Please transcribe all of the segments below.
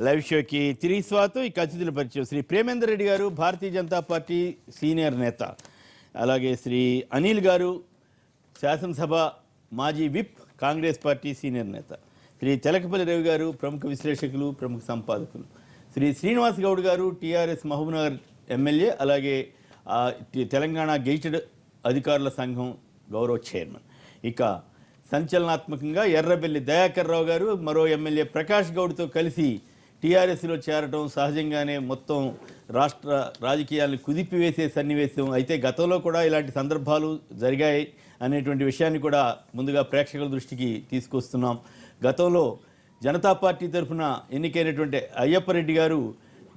Live షోకి తిరిగి స్వాగతం. ఈ అతిథుల పరిచయం శ్రీ ప్రేమేందర్ రెడ్డి గారు, భారతీయ జనతా పార్టీ సీనియర్ నేత. అలాగే శ్రీ అనిల్ గారు, శాసనసభ మాజీ విప్, కాంగ్రెస్ పార్టీ సీనియర్ నేత. శ్రీ తెలకపల్లి రవి గారు, ప్రముఖ విశ్లేషకులు, ప్రముఖ సంపాదకులు. శ్రీ శ్రీనివాస్ గౌడ్ గారు, టీఆర్ఎస్ మహబూబ్నగర్ ఎమ్మెల్యే, అలాగే తెలంగాణ గెజిటెడ్ అధికారుల సంఘం గౌరవ చైర్మన్. ఇక సంచలనాత్మకంగా ఎర్రబెల్లి దయాకర్ రావు గారు, మరో ఎమ్మెల్యే ప్రకాష్ గౌడ్తో కలిసి టీఆర్ఎస్లో చేరటం సహజంగానే మొత్తం రాష్ట్ర రాజకీయాలను కుదిపివేసే సన్నివేశం. అయితే గతంలో కూడా ఇలాంటి సందర్భాలు జరిగాయి అనేటువంటి విషయాన్ని కూడా ముందుగా ప్రేక్షకుల దృష్టికి తీసుకొస్తున్నాం. గతంలో జనతా పార్టీ తరఫున ఎన్నికైనటువంటి అయ్యప్పరెడ్డి గారు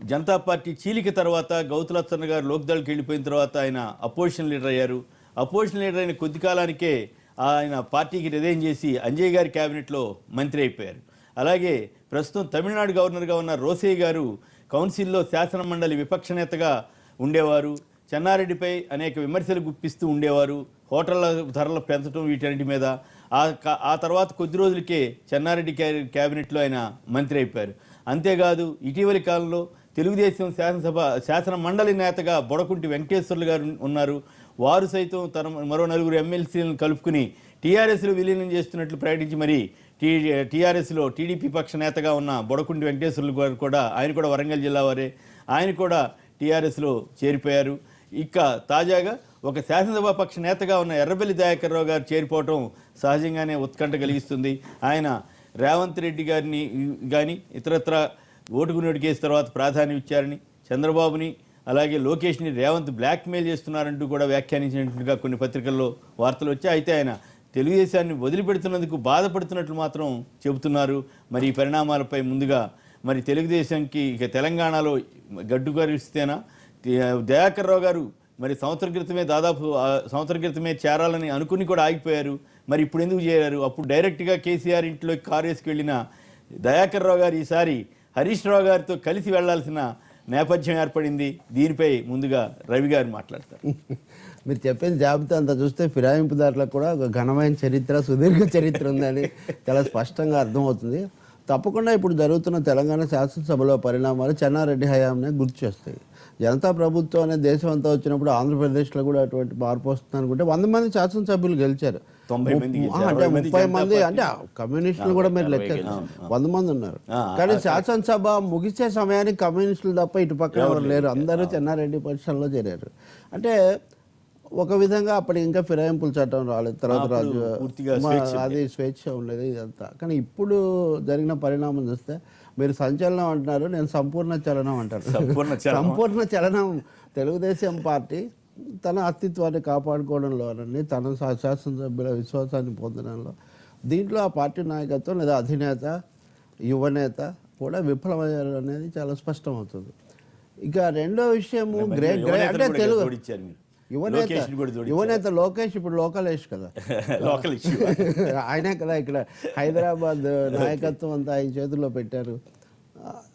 జనతా పార్టీ చీలిక తర్వాత గౌతులచ్చన్న గారు లోక్దళ్కి వెళ్ళిపోయిన తర్వాత ఆయన అపోజిషన్ లీడర్ అయ్యారు. అపోజిషన్ లీడర్ అయిన కొద్ది కాలానికే ఆయన పార్టీకి రిజైన్ చేసి అంజయ్ గారి క్యాబినెట్లో మంత్రి అయిపోయారు. అలాగే ప్రస్తుతం తమిళనాడు గవర్నర్గా ఉన్న రోసయ్య గారు కౌన్సిల్లో శాసన మండలి విపక్ష నేతగా ఉండేవారు. చెన్నారెడ్డిపై అనేక విమర్శలు గుప్పిస్తూ ఉండేవారు, హోటళ్ల ధరలు పెంచడం వీటన్నిటి మీద. ఆ తర్వాత కొద్ది రోజులకే చెన్నారెడ్డి క్యాబినెట్లో ఆయన మంత్రి అయిపోయారు. అంతేకాదు ఇటీవలి కాలంలో తెలుగుదేశం శాసన మండలి నేతగా బొడకుంటి వెంకటేశ్వర్లు గారు ఉన్నారు. వారు సైతం తన మరో నలుగురు ఎమ్మెల్సీలను కలుపుకుని టీఆర్ఎస్లో విలీనం చేస్తున్నట్లు ప్రకటించి మరి టీఆర్ఎస్లో టీడీపీ పక్ష నేతగా ఉన్న బొడకుంటి వెంకటేశ్వర్లు గారు కూడా, ఆయన కూడా వరంగల్ జిల్లా వారే, ఆయన కూడా టీఆర్ఎస్లో చేరిపోయారు. ఇక తాజాగా ఒక శాసనసభా పక్ష నేతగా ఉన్న ఎర్రబెల్లి దయాకర్ రావు గారు చేరిపోవటం సహజంగానే ఉత్కంఠ కలిగిస్తుంది. ఆయన రేవంత్ రెడ్డి గారిని కానీ ఇతరత్ర ఓటుకు నోటు కేసు తర్వాత ప్రాధాన్యం ఇచ్చారని, చంద్రబాబుని అలాగే లోకేష్ని రేవంత్ బ్లాక్మెయిల్ చేస్తున్నారంటూ కూడా వ్యాఖ్యానించినట్లుగా కొన్ని పత్రికల్లో వార్తలు వచ్చాయి. అయితే ఆయన తెలుగుదేశాన్ని వదిలిపెడుతున్నందుకు బాధపడుతున్నట్లు మాత్రం చెబుతున్నారు. మరి ఈ పరిణామాలపై ముందుగా మరి తెలుగుదేశంకి ఇక తెలంగాణలో గడ్డు కరిస్తేనా? దయాకర్ రావు గారు మరి దాదాపు సంవత్సరం క్రితమే చేరాలని అనుకుని కూడా ఆగిపోయారు. మరి ఇప్పుడు ఎందుకు చేరారు? అప్పుడు డైరెక్ట్గా కేసీఆర్ ఇంట్లోకి కారు వేసుకెళ్ళిన దయాకర్ రావు గారు ఈసారి హరీష్ రావు గారితో కలిసి వెళ్లాల్సిన నేపథ్యం ఏర్పడింది. దీనిపై ముందుగా రవి గారు మాట్లాడతారు. మీరు చెప్పిన జాబితా అంతా చూస్తే ఫిరాయింపుదారులకు కూడా ఒక ఘనమైన చరిత్ర, సుదీర్ఘ చరిత్ర ఉందని చాలా స్పష్టంగా అర్థమవుతుంది. తప్పకుండా ఇప్పుడు జరుగుతున్న తెలంగాణ శాసనసభలో పరిణామాలు చెన్నారెడ్డి హయాంనే గుర్తు చేస్తాయి. జనతా ప్రభుత్వం అనే దేశం అంతా వచ్చినప్పుడు ఆంధ్రప్రదేశ్లో కూడా అటువంటి మార్పు వస్తుంది అనుకుంటే 100 మంది శాసనసభ్యులు గెలిచారు. 30 మంది అంటే కమ్యూనిస్టులు కూడా మీరు లెక్క 100 మంది ఉన్నారు. కానీ శాసనసభ ముగిసే సమయానికి కమ్యూనిస్టులు తప్ప ఇటు పక్కన ఎవరు లేరు, అందరూ చెన్నారెడ్డి పొజిషన్లో చేరారు. అంటే ఒక విధంగా అప్పటి ఇంకా ఫిరాయింపుల చట్టం రాలేదు, తర్వాత రాజు అది స్వేచ్ఛ ఉండేది ఇదంతా. కానీ ఇప్పుడు జరిగిన పరిణామం చూస్తే మీరు సంచలనం అంటున్నారు, నేను సంపూర్ణ చలనం అంటారు. సంపూర్ణ చలనం తెలుగుదేశం పార్టీ తన అస్తిత్వాన్ని కాపాడుకోవడంలోనండి, తన శాసనసభ్యుల విశ్వాసాన్ని పొందడంలో, దీంట్లో ఆ పార్టీ నాయకత్వం లేదా అధినేత, యువనేత కూడా విఫలమయ్యారు అనేది చాలా స్పష్టమవుతుంది. ఇక రెండో విషయము అంటే తెలుగు యువనేత లోకేష్ ఇప్పుడు లోకలేష్ కదా, ఆయనే కదా ఇక్కడ హైదరాబాద్ నాయకత్వం అంతా ఆయన చేతుల్లో పెట్టారు.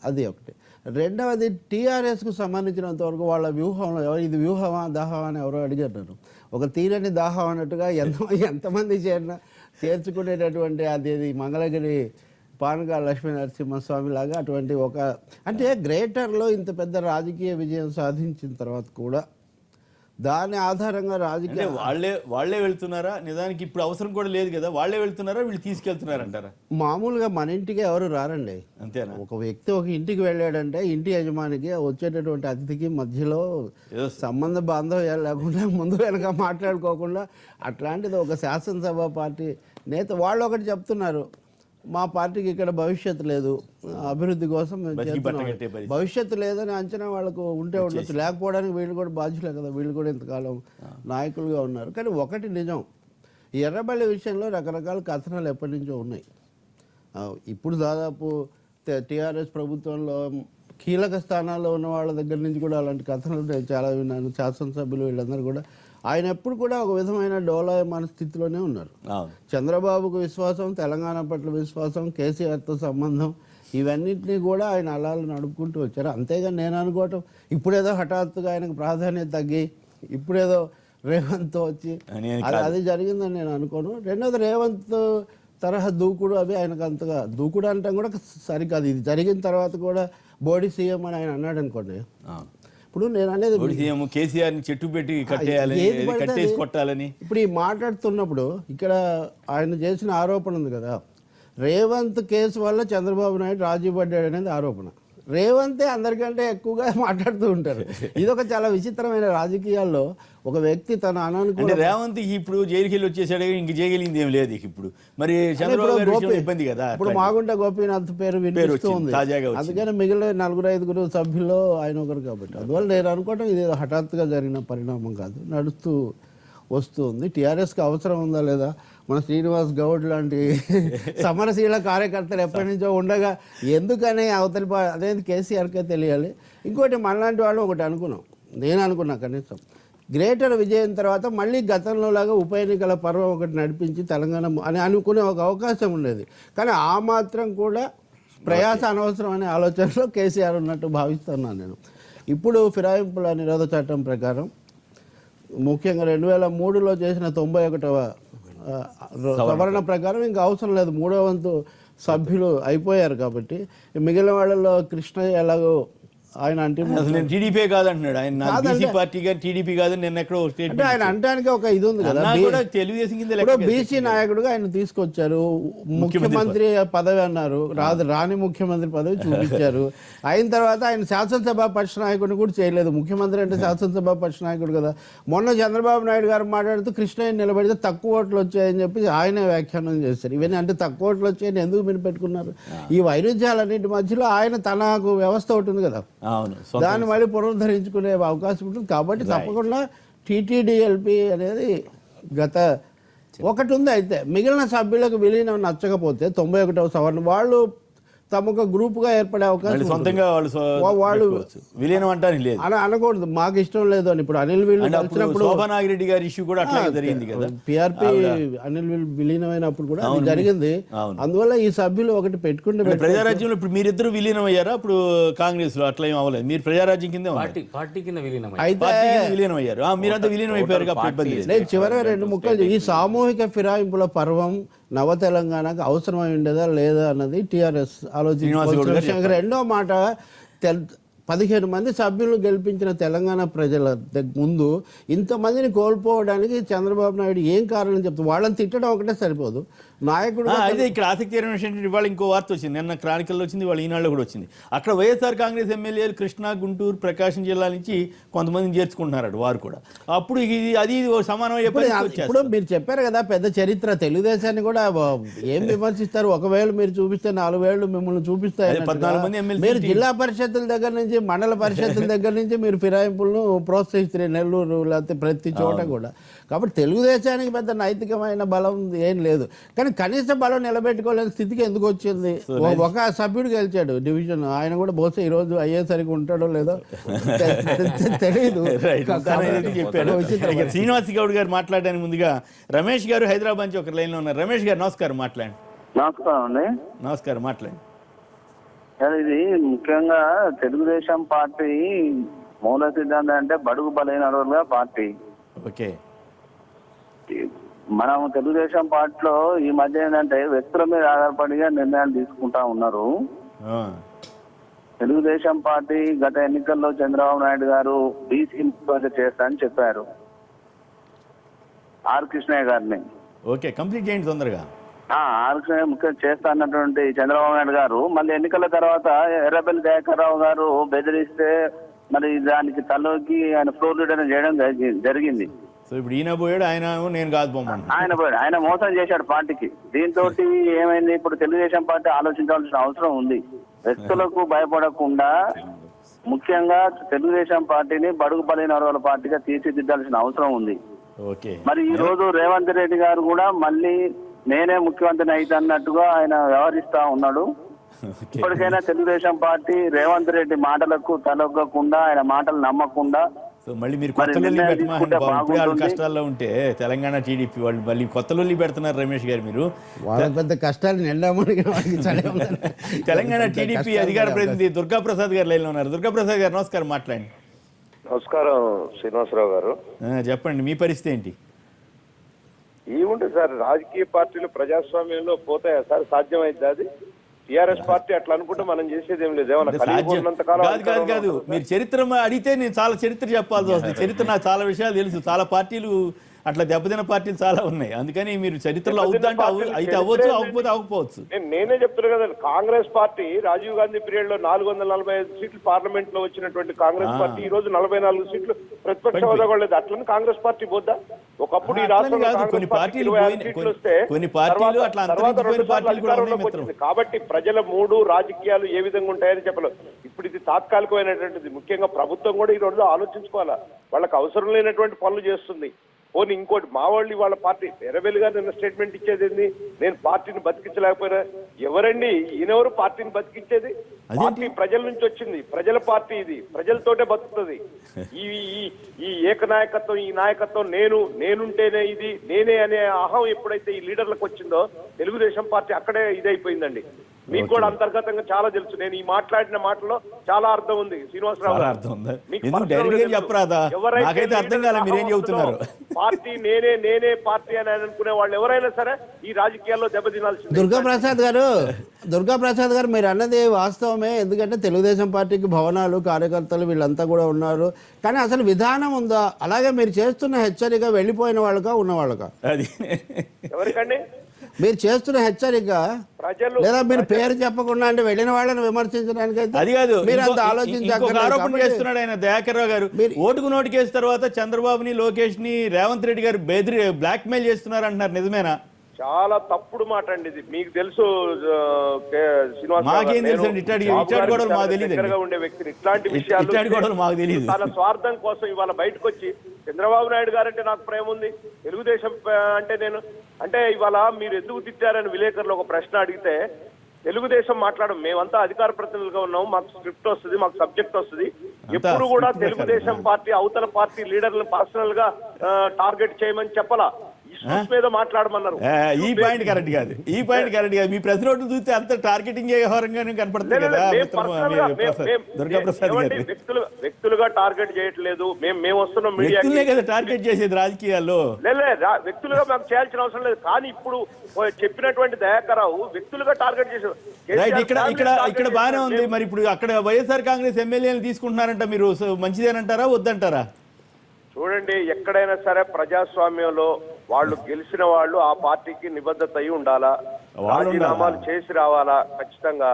అది ఒకటి. రెండవది టీఆర్ఎస్కు సంబంధించినంత వరకు వాళ్ళ వ్యూహంలో ఇది వ్యూహమా దాహమా అని ఎవరో అడిగారు. ఒక తీరని దాహం అన్నట్టుగా ఎంతమంది చేర్చుకునేటటువంటి అది మంగళగిరి పానగా లక్ష్మీ నరసింహస్వామి లాగా అటువంటి ఒక అంటే గ్రేటర్లో ఇంత పెద్ద రాజకీయ విజయం సాధించిన తర్వాత కూడా దాని ఆధారంగా రాజకీయ వాళ్ళే వెళ్తున్నారా? నిజానికి ఇప్పుడు అవసరం కూడా లేదు కదా, వాళ్ళే వెళ్తున్నారా, వీళ్ళు తీసుకెళ్తున్నారంటారా? మామూలుగా మన ఇంటికి ఎవరు రారండి, అంతేనా? ఒక వ్యక్తి ఒక ఇంటికి వెళ్ళాడంటే ఇంటి యజమానికి వచ్చేటటువంటి అతిథికి మధ్యలో సంబంధ బాంధవ్యాలు లేకుండా ముందు వెనక మాట్లాడుకోకుండా అట్లాంటిది ఒక శాసనసభ పార్టీ నేత వాళ్ళు ఒకటి చెప్తున్నారు, మా పార్టీకి ఇక్కడ భవిష్యత్తు లేదు, అభివృద్ధి కోసం భవిష్యత్తు లేదని అంచనా వాళ్ళకు ఉంటే ఉండొచ్చు, లేకపోవడానికి వీళ్ళు కూడా బాధ్యులే కదా, వీళ్ళు కూడా ఇంతకాలం నాయకులుగా ఉన్నారు. కానీ ఒకటి నిజం, ఎర్రబెల్లి విషయంలో రకరకాల కథనాలు ఎప్పటి నుంచో ఉన్నాయి. ఇప్పుడు దాదాపు టీఆర్ఎస్ ప్రభుత్వంలో కీలక స్థానాల్లో ఉన్న వాళ్ళ దగ్గర నుంచి కూడా అలాంటి కథనాలు నేను చాలా విన్నాను. శాసనసభ్యులు వీళ్ళందరూ కూడా ఆయన ఎప్పుడు కూడా ఒక విధమైన డోలాయమాన స్థితిలోనే ఉన్నారు. చంద్రబాబుకు విశ్వాసం, తెలంగాణ పట్ల విశ్వాసం, కేసీఆర్తో సంబంధం, ఇవన్నింటినీ కూడా ఆయన అలాలు నడుపుకుంటూ వచ్చారు. అంతేగాని నేను అనుకోవటం ఇప్పుడేదో హఠాత్తుగా ఆయనకు ప్రాధాన్యత తగ్గి ఇప్పుడేదో రేవంత్ వచ్చి అది జరిగిందని నేను అనుకోను. రెండోది రేవంత్ తరహా దూకుడు అవి ఆయనకు అంతగా దూకుడు అంటే కూడా సరికాదు. ఇది జరిగిన తర్వాత కూడా బోడీ సీఎం అని ఆయన అన్నాడు అనుకోండి. ఇప్పుడు నేను అనేది కేసీఆర్ని చెట్టు పెట్టి కట్టేయాలని, కట్టేసి కొట్టాలని ఇప్పుడు ఈ మాట్లాడుతున్నప్పుడు ఇక్కడ ఆయన చేసిన ఆరోపణ ఉంది కదా, రేవంత్ కేసు వల్ల చంద్రబాబు నాయుడు రాజీ పడ్డాడు అనేది ఆరోపణ. రేవంతే అందరికంటే ఎక్కువగా మాట్లాడుతూ ఉంటారు. ఇదొక చాలా విచిత్రమైన రాజకీయాల్లో ఒక వ్యక్తి తన అనానుకూల రేవంత్ ఇప్పుడు జైలుకి వెళ్ళి వచ్చేసాడు, ఇంక చేయగలిగింది ఏం లేదు ఇప్పుడు. మరి చంద్రబాబు గారి ఇబ్బంది కదా. ఇప్పుడు మాగుంట గోపీనాథ్ పేరు వినిపిస్తూ ఉంది, అందుకని మిగిలిన 4-5 సభ్యుల్లో ఆయన ఒకరు కాబట్టి. అందువల్ల నేను అనుకోవటం ఇది హఠాత్తుగా జరిగిన పరిణామం కాదు, నడుస్తూ వస్తుంది. టీఆర్ఎస్కి అవసరం ఉందా లేదా, మన శ్రీనివాస్ గౌడ్ లాంటి సమరశీల కార్యకర్తలు ఎప్పటి నుంచో ఉండగా ఎందుకని అవతలి అదేంటి కేసీఆర్కే తెలియాలి. ఇంకోటి మనలాంటి వాళ్ళు ఒకటి అనుకున్నాం, నేను అనుకున్నా కనీసం గ్రేటర్ విజయం తర్వాత మళ్ళీ గతంలో లాగా ఉప ఎన్నికల పర్వం ఒకటి నడిపించి తెలంగాణ అని అనుకునే ఒక అవకాశం ఉండేది. కానీ ఆ మాత్రం కూడా ప్రయాస అనవసరం అనే ఆలోచనలో కేసీఆర్ ఉన్నట్టు భావిస్తున్నాను నేను. ఇప్పుడు ఫిరాయింపుల నిరోధ చట్టం ప్రకారం ముఖ్యంగా 2003లో చేసిన 91వ సవరణ ప్రకారం ఇంకా అవసరం లేదు, 3వ వంతు సభ్యులు అయిపోయారు కాబట్టి మిగిలిన వాళ్ళలో కృష్ణయ్య ఎలాగో ఆయన అంటే టీడీపీ కాదంటున్నాడు, ఆయన పార్టీ కానీ టీడీపీ కాదని నిన్న ఎక్కడో అంటే ఆయన అంటానికి ఒక ఇది ఉంది కదా, తెలుగుదేశం ఇప్పుడు బీసీ నాయకుడుగా ఆయన తీసుకొచ్చారు, ముఖ్యమంత్రి పదవి అన్నారు, రాని ముఖ్యమంత్రి పదవి చూపించారు. అయిన తర్వాత ఆయన శాసనసభ పక్ష నాయకుడిని కూడా చేయలేదు, ముఖ్యమంత్రి అంటే శాసనసభ పక్ష నాయకుడు కదా. మొన్న చంద్రబాబు నాయుడు గారు మాట్లాడుతూ కృష్ణయ్య నిలబడితే తక్కువ ఓట్లు వచ్చాయని చెప్పి ఆయనే వ్యాఖ్యానం చేశారు. ఇవన్నీ అంటే తక్కువ ఓట్లు వచ్చాయని ఎందుకు మీరు పెట్టుకున్నారు? ఈ వైరుధ్యాలన్నింటి మధ్యలో ఆయన తనకు వ్యవస్థ ఒకటి ఉంది కదా, దాన్ని మళ్ళీ పునరుద్ధరించుకునే అవకాశం ఉంటుంది. కాబట్టి తప్పకుండా టీటీడీఎల్పీ అనేది గత ఒకటి ఉంది. అయితే మిగిలిన సభ్యులకు విలీనం నచ్చకపోతే 91వ సవరణ వాళ్ళు తమకు గ్రూప్గా ఏర్పడే అవకాశం, సొంతంగా వాళ్ళు విలీనం అంటారు లేదు అలా అనకూడదు, మాకు ఇష్టం లేదు అని. ఇప్పుడు అనిల్ వీళ్ళు కలిసినప్పుడు శోభనాగిరెడ్డి గారి ఇష్యూ కూడా అట్లా జరిగింది కదా, పిఆర్పి అనిల్ వీళ్ళు విలీనమైనప్పుడు కూడా జరిగింది. అందువల్ల ఈ సభ్యులు ఒకటి పెట్టుకుంటే ప్రజారాజ్యంలో ఇప్పుడు మీరిద్దరు విలీనం అయ్యారా? ఇప్పుడు కాంగ్రెస్ లో అట్లా ఏం అవ్వలేదు, మీరు ప్రజారాజ్యం కింద పార్టీ కింద అయితే విలీనం అయ్యారు, మీరంతా విలీనం అయిపోయారు. నేను చివరిగా 2 ముక్కలు, ఈ సామూహిక ఫిరాయింపుల పర్వం నవ తెలంగాణకు అవసరమై ఉండేదా లేదా అన్నది టీఆర్ఎస్ ఆలోచించారు. రెండో మాట, 15 మంది సభ్యులు గెలిపించిన తెలంగాణ ప్రజల ముందు ఇంతమందిని కోల్పోవడానికి చంద్రబాబు నాయుడు ఏం కారణం చెప్తారు? వాళ్ళని తిట్టడం ఒకటే సరిపోదు, నాయకుడు. అయితే ఇక్కడ ఆసక్తికరమైన విషయం, ఇవాళ ఇంకో వార్త వచ్చింది, నిన్న క్రానికల్లో వచ్చింది, వాళ్ళ ఈనాడులో కూడా వచ్చింది. అక్కడ వైఎస్ఆర్ కాంగ్రెస్ ఎమ్మెల్యేలు కృష్ణా, గుంటూరు, ప్రకాశం జిల్లా నుంచి కొంతమందిని చేర్చుకుంటున్నారు వారు కూడా. అప్పుడు అది సమానం. ఇప్పుడు మీరు చెప్పారు కదా పెద్ద చరిత్ర, తెలుగుదేశాన్ని కూడా ఏం విమర్శిస్తారు? ఒకవేళ మీరు చూపిస్తే 4 వేళ్ళు మిమ్మల్ని చూపిస్తాయి. 14 మంది ఎమ్మెల్యే మీరు జిల్లా పరిషత్తుల దగ్గర నుంచి, మండల పరిషత్తుల దగ్గర నుంచి మీరు ఫిరాయింపులను ప్రోత్సహిస్తారు, నెల్లూరు లేకపోతే ప్రతి చోట కూడా. కాబట్టి తెలుగుదేశానికి పెద్ద నైతికమైన బలం ఏం లేదు, కానీ కనీస బలం నిలబెట్టుకోలేని స్థితికి ఎందుకు వచ్చింది? ఒక సభ్యుడు గెలిచాడు డివిజన్, ఆయన కూడా బహుశా ఈ రోజు అయ్యేసరికి ఉంటాడో లేదో తెలియదు. శ్రీనివాస్ గౌడ్ గారు మాట్లాడడానికి ముందుగా రమేష్ గారు హైదరాబాద్ నుంచి ఒక లైన్ లో ఉన్నారు. రమేష్ గారు నమస్కారం, మాట్లాడండి. నమస్కారం అండి. నమస్కారం, మాట్లాడండి. ఇది ముఖ్యంగా తెలుగుదేశం పార్టీ మూల సిద్ధాంతం అంటే బడుగు బలైన వర్గాల పార్టీ. ఓకే, మనం తెలుగుదేశం పార్టీలో ఈ మధ్య ఏంటంటే వ్యక్తుల మీద ఆధారపడిగా నిర్ణయాలు తీసుకుంటా ఉన్నారు. తెలుగుదేశం పార్టీ గత ఎన్నికల్లో చంద్రబాబు నాయుడు గారు బీసీ ముఖ్యమంత్రి చేస్తా అని చెప్పారు ఆర్ కృష్ణయ్య గారిని. ఓకే, కంప్లీట్ చేయండి తొందరగా. ఆర్ కృష్ణయ్య ముఖ్యం చేస్తా అన్నటువంటి చంద్రబాబు నాయుడు గారు మళ్ళీ ఎన్నికల తర్వాత ఎర్రబెల్లి దయాకర్ రావు గారు బెదిరిస్తే మరి దానికి తలలోకి ఆయన ఫ్లోర్ లీడర్ చేయడం జరిగింది. సో ఇప్పుడు ఈయన పోయాడు, ఆయన నేను కాదు పోమని ఆయన పోయాడు, ఆయన మోసం చేశాడు పార్టీకి. దీంతో ఏమైంది, ఇప్పుడు తెలుగుదేశం పార్టీ ఆలోచించాల్సిన అవసరం ఉంది. వ్యక్తులకు భయపడకుండా ముఖ్యంగా తెలుగుదేశం పార్టీని బడుగు బలైన వర్గాల పార్టీగా తీర్చిదిద్దాల్సిన అవసరం ఉంది. మరి ఈ రోజు రేవంత్ రెడ్డి గారు కూడా మళ్ళీ నేనే ముఖ్యమంత్రిని అయితే అన్నట్టుగా ఆయన వ్యవహరిస్తా ఉన్నాడు. ఇప్పటికైనా తెలుగుదేశం పార్టీ రేవంత్ రెడ్డి మాటలకు తలొగ్గకుండా, ఆయన మాటలు నమ్మకుండా మళ్ళీ మీరు కొత్త కష్టాల్లో ఉంటే తెలంగాణ టీడీపీ వాళ్ళు మళ్ళీ కొత్త లొల్లి పెడుతున్నారు. రమేష్ గారు, మీరు పెద్ద కష్టాలు తెలంగాణ టీడీపీ అధికార ప్రతినిధి దుర్గా ప్రసాద్ గారు లైన్లో ఉన్నారు. దుర్గా ప్రసాద్ గారు నమస్కారం, మాట్లాడండి. నమస్కారం శ్రీనివాసరావు గారు. చెప్పండి, మీ పరిస్థితి ఏంటి? ఏముంటుంది సార్, రాజకీయ పార్టీలు ప్రజాస్వామ్యంలో పోతాయా సార్? సాధ్యమైంది అది? టీఆర్ఎస్ పార్టీ అట్లా అనుకుంటే మనం చేసేది ఏం లేదు. ఏమన్నా కలిగి ఉన్నంత కాలం కాదు మీరు చరిత్ర అడిగితే నేను చాలా చరిత్ర చెప్పాల్సి వస్తుంది. చరిత్ర నాకు చాలా విషయాలు తెలుసు. చాలా పార్టీలు అట్లా దెబ్బతిన పార్టీలు చాలా ఉన్నాయి. అందుకని మీరు చరిత్రలో అవుతుందంటే అయితే అవ్వచ్చు, అవ్వకపోతే అవ్వకపోవచ్చు. నేనే చెప్తున్నా కదా, కాంగ్రెస్ పార్టీ రాజీవ్ గాంధీ పీరియడ్ లో 445 సీట్లు పార్లమెంట్ లో వచ్చినటువంటి కాంగ్రెస్ పార్టీ ఈ రోజు 44 సీట్లు ప్రతిపక్ష హోదా కూడా లేదు. అట్లని కాంగ్రెస్ పార్టీ పోద్దా? ఒకప్పుడు ఈ రాష్ట్రంలో కొన్ని పార్టీలు అట్లా వచ్చింది కాబట్టి ప్రజల మూడు రాజకీయాలు ఏ విధంగా ఉంటాయని చెప్పలేదు. ఇప్పుడు ఇది తాత్కాలికమైనటువంటిది. ముఖ్యంగా ప్రభుత్వం కూడా ఈ రోజు ఆలోచించుకోవాలా. వాళ్ళకి అవసరం లేనటువంటి పనులు చేస్తుంది. పోనీ ఇంకోటి, మా వాళ్ళు వాళ్ళ పార్టీ ఎర్రబెల్లిగా నిన్న స్టేట్మెంట్ ఇచ్చేది ఏంది, నేను పార్టీని బతికించలేకపోయినా. ఎవరండి ఈయనెవరు పార్టీని బతికించేది? పార్టీ ప్రజల నుంచి వచ్చింది, ప్రజల పార్టీ ఇది, ప్రజలతోటే బతుకుతుంది. ఈ ఏకనాయకత్వం, ఈ నాయకత్వం నేనుంటేనే ఇది, నేనే అనే అహం ఎప్పుడైతే ఈ లీడర్లకు వచ్చిందో తెలుగుదేశం పార్టీ అక్కడే ఇదైపోయిందండి. మీకు కూడా అంతర్గతంగా చాలా తెలుసు. నేను ఈ మాట్లాడిన మాటలో చాలా అర్థం ఉంది శ్రీనివాసరావు. పార్టీ నేనే పార్టీ అని అనుకునే వాళ్ళు ఎవరైనా సరే ఈ రాజకీయాల్లో దెబ్బతినాల్సింది. దుర్గాప్రసాద్ గారు మీరు అన్నది వాస్తవమే. ఎందుకంటే తెలుగుదేశం పార్టీకి భవనాలు, కార్యకర్తలు వీళ్ళంతా కూడా ఉన్నారు. కానీ అసలు విధానం ఉందా? అలాగే మీరు చేస్తున్న హెచ్చరిక వెళ్ళిపోయిన వాళ్ళకా ఉన్న వాళ్ళకా? అది ఎవరికండి మీరు చేస్తున్న హెచ్చరిక? ప్రజలు లేదా మీరు పేరు చెప్పకుండా అంటే వెళ్ళిన వాళ్ళని విమర్శించడానికి అది కాదు. మీరు అంత ఆలోచించారు. ఆరోపణ చేస్తున్నాడు ఆయన దయాకర్ రావు గారు. ఓటుకు నోటు కేసు తర్వాత చంద్రబాబుని, లోకేష్ ని రేవంత్ రెడ్డి గారు బ్లాక్ మెయిల్ చేస్తున్నారు అంటున్నారు. నిజమేనా? చాలా తప్పుడు మాట అండి ఇది. మీకు తెలుసు ఉండే వ్యక్తిని ఇట్లాంటి విషయాలు తన స్వార్థం కోసం ఇవాళ బయటకు వచ్చి చంద్రబాబు నాయుడు గారు అంటే నాకు ప్రేమ ఉంది, తెలుగుదేశం అంటే నేను అంటే ఇవాళ మీరు ఎందుకు తిట్టారని విలేకరులు ఒక ప్రశ్న అడిగితే తెలుగుదేశం మాట్లాడడం, మేమంతా అధికార ప్రతినిధులుగా ఉన్నాం, మాకు స్క్రిప్ట్ వస్తుంది, మాకు సబ్జెక్ట్ వస్తుంది. ఎప్పుడు కూడా తెలుగుదేశం పార్టీ అవతల పార్టీ లీడర్లను పర్సనల్ గా టార్గెట్ చేయమని చెప్పలా, మీద మాట్లాడమన్నారు. ఈ పాయింట్ కరెక్ట్ కాదు. మీ ప్రెస్ నోట్ చూస్తే అంత టార్గెటింగ్ వ్యవహారంగానే కనపడుతుంది కదా దుర్గాప్రసాద్ గారు. వ్యక్తులుగా టార్గెట్ చేయట్లేదు. మేము వస్తున్నాం మీడియా కదా టార్గెట్ చేసేది రాజకీయాల్లో. వ్యక్తులుగా మాకు చేయాల్సిన అవసరం లేదు. కానీ ఇప్పుడు చెప్పినటువంటి దయాకరావు వ్యక్తులుగా టార్గెట్ చేశారు. ఇక్కడ బాగానే ఉంది. మరి ఇప్పుడు అక్కడ వైఎస్ఆర్ కాంగ్రెస్ ఎమ్మెల్యేలు తీసుకుంటున్నారంట, మీరు మంచిదేనంటారా వద్దంటారా? చూడండి, ఎక్కడైనా సరే ప్రజాస్వామ్యంలో వాళ్ళు గెలిచిన వాళ్ళు ఆ పార్టీకి నిబద్ధత అయి ఉండాలా, రాజీనామాలు చేసి రావాలా ఖచ్చితంగా.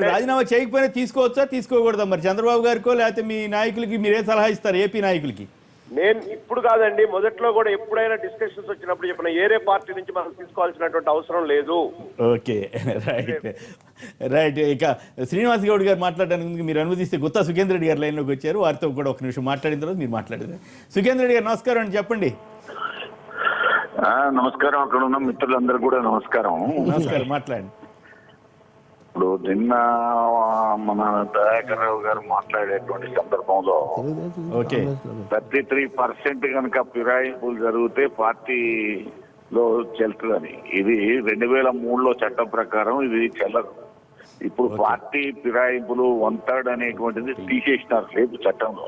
రాజీనామా చేయకపోయినా తీసుకోవచ్చా తీసుకోకూడదా? మరి చంద్రబాబు గారికో లేకపోతే మీ నాయకులకి మీరే సలహా ఇస్తారు ఏపీ నాయకులకి? నేను ఇప్పుడు కాదండి, మొదట్లో కూడా ఎప్పుడైనా డిస్కషన్స్ వచ్చినప్పుడు చెప్పిన ఏరే పార్టీ నుంచి మనం తీసుకోవాల్సినటువంటి అవసరం లేదు. Okay, right. ఇక శ్రీనివాస్ గౌడ్ గారు మాట్లాడడానికి మీరు అనుమతిస్తే గుత్తా సుఖేంద్ర రెడ్డి గారు లైన్లోకి వచ్చారు. వారితో కూడా ఒక నిమిషం మాట్లాడిన తర్వాత మీరు మాట్లాడారు. సుఖేంద్ర రెడ్డి గారు నమస్కారం అండి, చెప్పండి. నమస్కారం. అక్కడ ఉన్న మిత్రులందరూ కూడా నమస్కారం. నమస్కారం, మాట్లాడండి. ఇప్పుడు నిన్న మన దయాకర్ రావు గారు మాట్లాడేటువంటి సందర్భంలో 33% కనుక ఫిరాయింపులు జరిగితే పార్టీలో చెల్తుందని, ఇది 2003లో చట్టం ప్రకారం ఇది చెల్లదు. ఇప్పుడు పార్టీ ఫిరాయింపులు 1/3 అనేటువంటిది తీసేసినారు, లేదు చట్టంలో.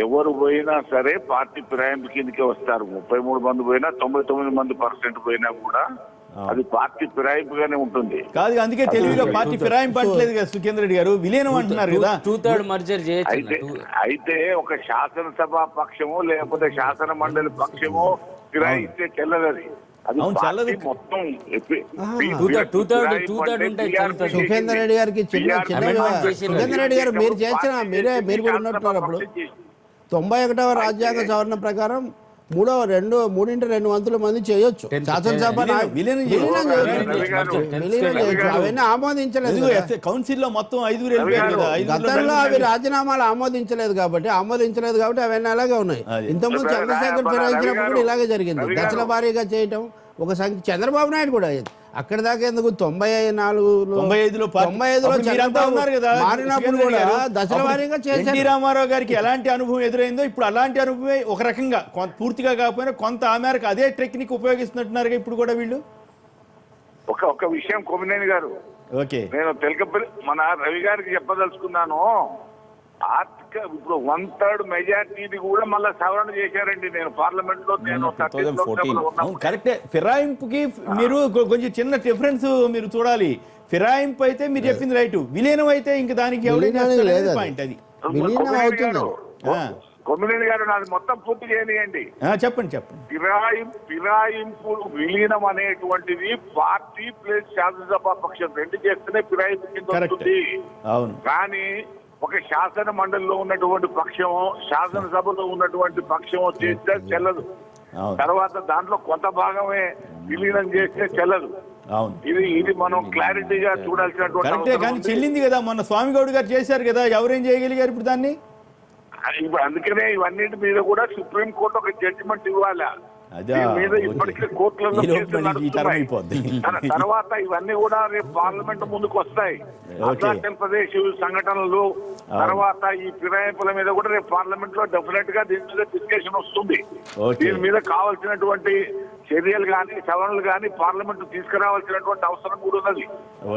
ఎవరు పోయినా సరే పార్టీ ఫిరాయింపు కిందకే వస్తారు. 33 మంది పోయినా 99% పోయినా కూడా అది పార్టీ ఫిరాయింపుగానే ఉంటుంది. కాదు, అందుకే తెలివిగా పార్టీ ఫిరాయింపు అంటలేదు కదా సుఖేంద్ర రెడ్డి గారు, విలీనం అంటున్నారు కదా. 2/3 మర్జర్ అయితే ఒక శాసనసభ పక్షమో లేకపోతే శాసన మండలి పక్షమో ఫిరాయిస్తే చెల్లదది. సుఖేందర్ రెడ్డి గారికి సుఖేందర్ రెడ్డి గారు మీరు చేసిన మీరు కూడా ఉన్నట్టున్నారు. అప్పుడు 91వ రాజ్యాంగ సవరణ ప్రకారం 3/2 మంది చేయొచ్చు శాసనసభ. అవన్నీ ఆమోదించలేదు కౌన్సిల్ లో మొత్తం 5 గతంలో అవి రాజీనామాలు ఆమోదించలేదు కాబట్టి అవన్నీ అలాగే ఉన్నాయి. ఇంతకుముందు చంద్రశేఖర్ ఫిరాయించినప్పుడు కూడా ఇలాగే జరిగింది, దశల వారీగా చేయటం. ఒక సంఖ్య చంద్రబాబు నాయుడు కూడా అక్కడ దాకా ఎందుకు 95లో మారినప్పుడు కూడా దశల వారీగా చేశారు. రామారావు గారికి ఎలాంటి అనుభవం ఎదురైందో ఇప్పుడు అలాంటి అనుభవమే ఒక రకంగా పూర్తిగా కాకపోయినా కొంత ఆ మేరకు అదే టెక్నిక్ ఉపయోగిస్తున్నట్టున్నారు ఇప్పుడు కూడా వీళ్ళు. ఒక విషయం కొమ్మినేని గారు, ఓకే, నేను మన రవి గారికి చెప్పదలుచుకున్నాను. ఆర్థిక ఇప్పుడు 1/3 మెజార్టీని కూడా మళ్ళీ సవరణ చేశారండి. నేను పార్లమెంట్ లో నేను 2014 అవును కరెక్టే. ఫిరాయింపుకి మీరు కొంచెం చిన్న డిఫరెన్స్ మీరు చూడాలి. ఫిరాయింపు అయితే మీరు చెప్పింది రైట్, విలీనం అయితే ఇంక దానికి పాయింట్ అది విలీనం అవుతుంది. కొమ్మినేని గారు నాది మొత్తం పూర్తి చేయనియండి. చెప్పండి. ఫిరాయింపు విలీనం అనేటువంటిది పార్టీ ప్లస్ శాసనసభ పక్షం రెండు చేస్తేనే ఫిరాయింపు కింద వస్తుంది. అవును, కానీ ఒక శాసన మండలిలో ఉన్నటువంటి పక్షము శాసనసభలో ఉన్నటువంటి పక్షము చేస్తే చెల్లదు. తర్వాత దాంట్లో కొంత భాగమే విలీనం చేస్తే చెల్లదు. అవును, ఇది మనం క్లారిటీగా చూడాల్సినటువంటి కానీ చెల్లింది కదా. మొన్న స్వామిగౌడ్ గారు చేశారు కదా, ఎవరేం చేయగలిగారు ఇప్పుడు దాన్ని? ఇప్పుడు అందుకనే ఇవన్నిటి మీద కూడా సుప్రీం కోర్టు ఒక జడ్జిమెంట్ ఇవ్వాలి. మీద ఇప్పటికే కోర్టులలో తర్వాత ఇవన్నీ కూడా రేపు పార్లమెంట్ ముందుకు వస్తాయి. అరుణాచల్ ప్రదేశ్ సంఘటనలు తర్వాత ఈ ఫిరాయింపుల మీద కూడా రేపు పార్లమెంట్ లో డెఫినెట్ గా దీని మీద డిస్కషన్ వస్తుంది. దీని మీద కావాల్సినటువంటి చర్యలు కానీ సవరణలు కానీ పార్లమెంట్ తీసుకురావాల్సినటువంటి అవసరం కూడా ఉన్నది.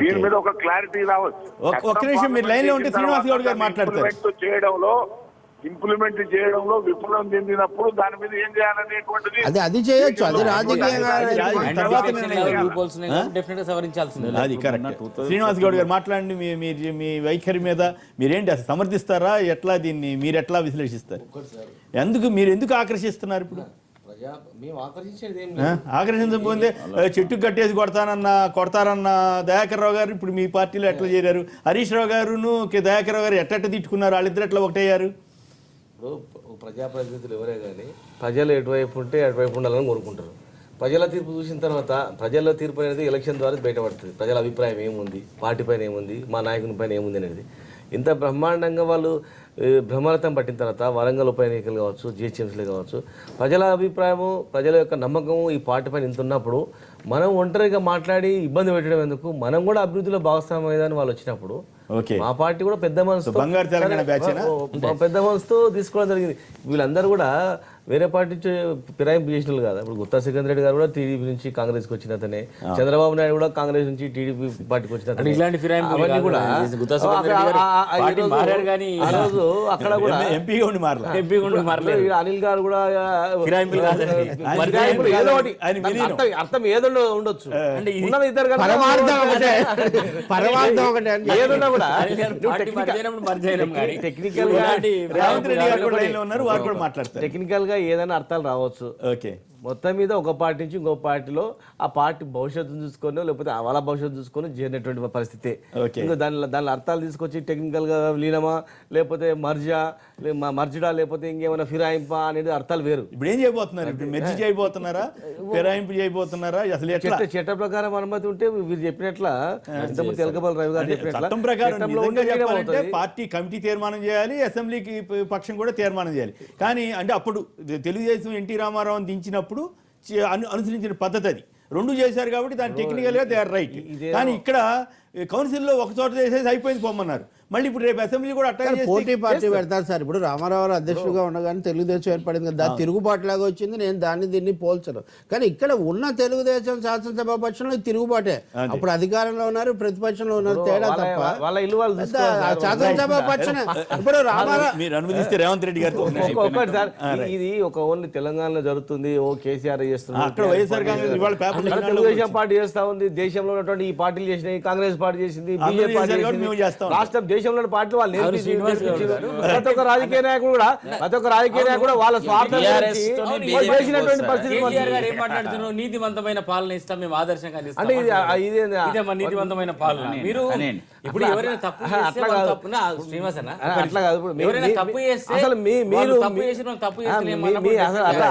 దీని మీద ఒక క్లారిటీ రావచ్చు. ఇంప్లిమెంట్ చేయడంలో విఫలం చెందినప్పుడు దాని మీద ఏం చేయాలనేటువంటిది అది చేయొచ్చు. అది రాజకీయంగా అది కరెక్ట్. శ్రీనివాస్ గౌడ్ గారు మాట్లాడండి. మీ వైఖరి మీద మీరేంటి అసలు సమర్థిస్తారా? ఎట్లా దీన్ని మీరు ఎట్లా విశ్లేషిస్తారు? మీరు ఎందుకు ఆకర్షిస్తున్నారు ఇప్పుడు? ఆకర్షించకపోతే చెట్టు కట్టేసి కొడతారన్న దయాకర్ రావు గారు ఇప్పుడు మీ పార్టీలో ఎట్లా చేరారు? హరీష్ రావు గారును దయాకర్ రావు గారు ఎట్ట తిట్టుకున్నారు? వాళ్ళిద్దరు ఎట్లా ఒకటయ్యారు? ఇప్పుడు ప్రజాప్రతినిధులు ఎవరే కానీ ప్రజలు ఎటువైపు ఉంటే అటువైపు ఉండాలని కోరుకుంటారు. ప్రజల తీర్పు చూసిన తర్వాత ప్రజల తీర్పు అనేది ఎలక్షన్ ద్వారా బయటపడుతుంది. ప్రజల అభిప్రాయం ఏముంది, పార్టీ పైన ఏముంది, మా నాయకుని పైన ఏముంది అనేది. ఇంత బ్రహ్మాండంగా వాళ్ళు బ్రహ్మరథం పట్టిన తర్వాత వరంగల్ ఉప ఎన్నికలు కావచ్చు, జిహెచ్ఎంసీలు కావచ్చు, ప్రజల అభిప్రాయము ప్రజల యొక్క నమ్మకము ఈ పార్టీ పైన ఇంత ఉన్నప్పుడు మనం ఒంటరిగా మాట్లాడి ఇబ్బంది పెట్టడం ఎందుకు? మనం కూడా అభివృద్ధిలో భాగస్వామ్యమని వాళ్ళు వచ్చినప్పుడు మా పార్టీ కూడా పెద్ద మనసుతో తీసుకోవడం జరిగింది. వీళ్ళందరూ కూడా వేరే పార్టీ ఫిరాయింపు చేసినట్లు కాదు. ఇప్పుడు గుత్తా సికందర్ రెడ్డి గారు కూడా టీడీపీ నుంచి కాంగ్రెస్ కి వచ్చినతనే, చంద్రబాబు నాయుడు కూడా కాంగ్రెస్ నుంచి టీడీపీ పార్టీకి వచ్చినతనే. అవన్నీ కూడా ఆ రోజు అక్కడ కూడా అనిల్ గారు కూడా ఏదో ఒకటి అర్థం ఏదో ఉండొచ్చు. ఉన్నది ఇద్దరు ఏదన్నా కూడా టెక్నికల్ గా ఏదైనా అర్థాలు రావచ్చు. మొత్తం మీద ఒక పార్టీ నుంచి ఇంకో పార్టీలో ఆ పార్టీ భవిష్యత్తును చూసుకొని లేకపోతే వాళ్ళ భవిష్యత్తు చూసుకొని చేరినటువంటి పరిస్థితి. ఇంకా దానిలో అర్థాలు తీసుకొచ్చి టెక్నికల్ గా లీనమా లేకపోతే మర్జిడా లేకపోతే ఇంకేమైనా ఫిరాయింపా అనేది అర్థాలు వేరు. ఇప్పుడు ఏం చేయబోతున్నారు? మెర్జి చేయబోతున్నారా, ఫిరాయింపు చేయబోతున్నారా? అసలు చట్ట ప్రకారం అనుమతి ఉంటే మీరు చెప్పినట్ల తెలకపల్లి రవి గారు చెప్పినట్ల పార్టీ కమిటీ తీర్మానం చేయాలి, అసెంబ్లీకి పక్షం కూడా తీర్మానం చేయాలి. కానీ అంటే అప్పుడు తెలుగుదేశం ఎన్టీ రామారావు దించినప్పుడు అనుసరించిన పద్ధతి అది. రెండు చేశారు కాబట్టి దాని టెక్నికల్ గా దే ఆర్ రైట్. కానీ ఇక్కడ కౌన్సిల్లో ఒక చోట చేసేసి అయిపోయింది పొమ్మన్నారు. మళ్ళీ ఇప్పుడు రేపు అసెంబ్లీ కూడా అట్లా పోటీ పార్టీ పెడతారు సార్. ఇప్పుడు రామారావు అధ్యక్షుడిగా ఉండగానే తెలుగుదేశం ఏర్పడింది కదా, దాని తిరుగుబాటు లాగా వచ్చింది. నేను దీన్ని పోల్చను. కానీ ఇక్కడ ఉన్న తెలుగుదేశం శాసనసభ పక్షంలో తిరుగుబాటే. అప్పుడు అధికారంలో ఉన్నారు, ప్రతిపక్షంలో ఉన్నారు, తేడా తప్ప శాసనసభ పక్షం ఇప్పుడు రామారావు మీరు అనుమతిస్తే రేవంత్ రెడ్డి గారు ఒక్కటి సార్, ఇది ఒక ఓన్లీ తెలంగాణలో జరుగుతుంది. ఓ కేసీఆర్ చేస్తున్నారు, అక్కడ వైఎస్ఆర్ కాంగ్రెస్ తెలుగుదేశం పార్టీ చేస్తా ఉంది. దేశంలో ఉన్నటువంటి ఈ పార్టీలు చేసినాయి, కాంగ్రెస్ పార్టీ చేసింది, బీజేపీ పార్టీ చేసింది, రాష్ట్రం దేశంలో పార్టీలు వాళ్ళు ప్రతి ఒక్క రాజకీయ నాయకుడు కూడా వాళ్ళ స్వార్థం చేసినటువంటి పరిస్థితి. నీతివంతమైన పాలన ఇస్తాం మేము ఆదర్శంగా అంటే నీతివంతమైన పాలన. మీరు ఇప్పుడు ఎవరైనా తప్పు శ్రీనివాస్ అన్న అట్లా కాదు. ఎవరైనా తప్పు చేస్తే అసలు మీరు తప్పు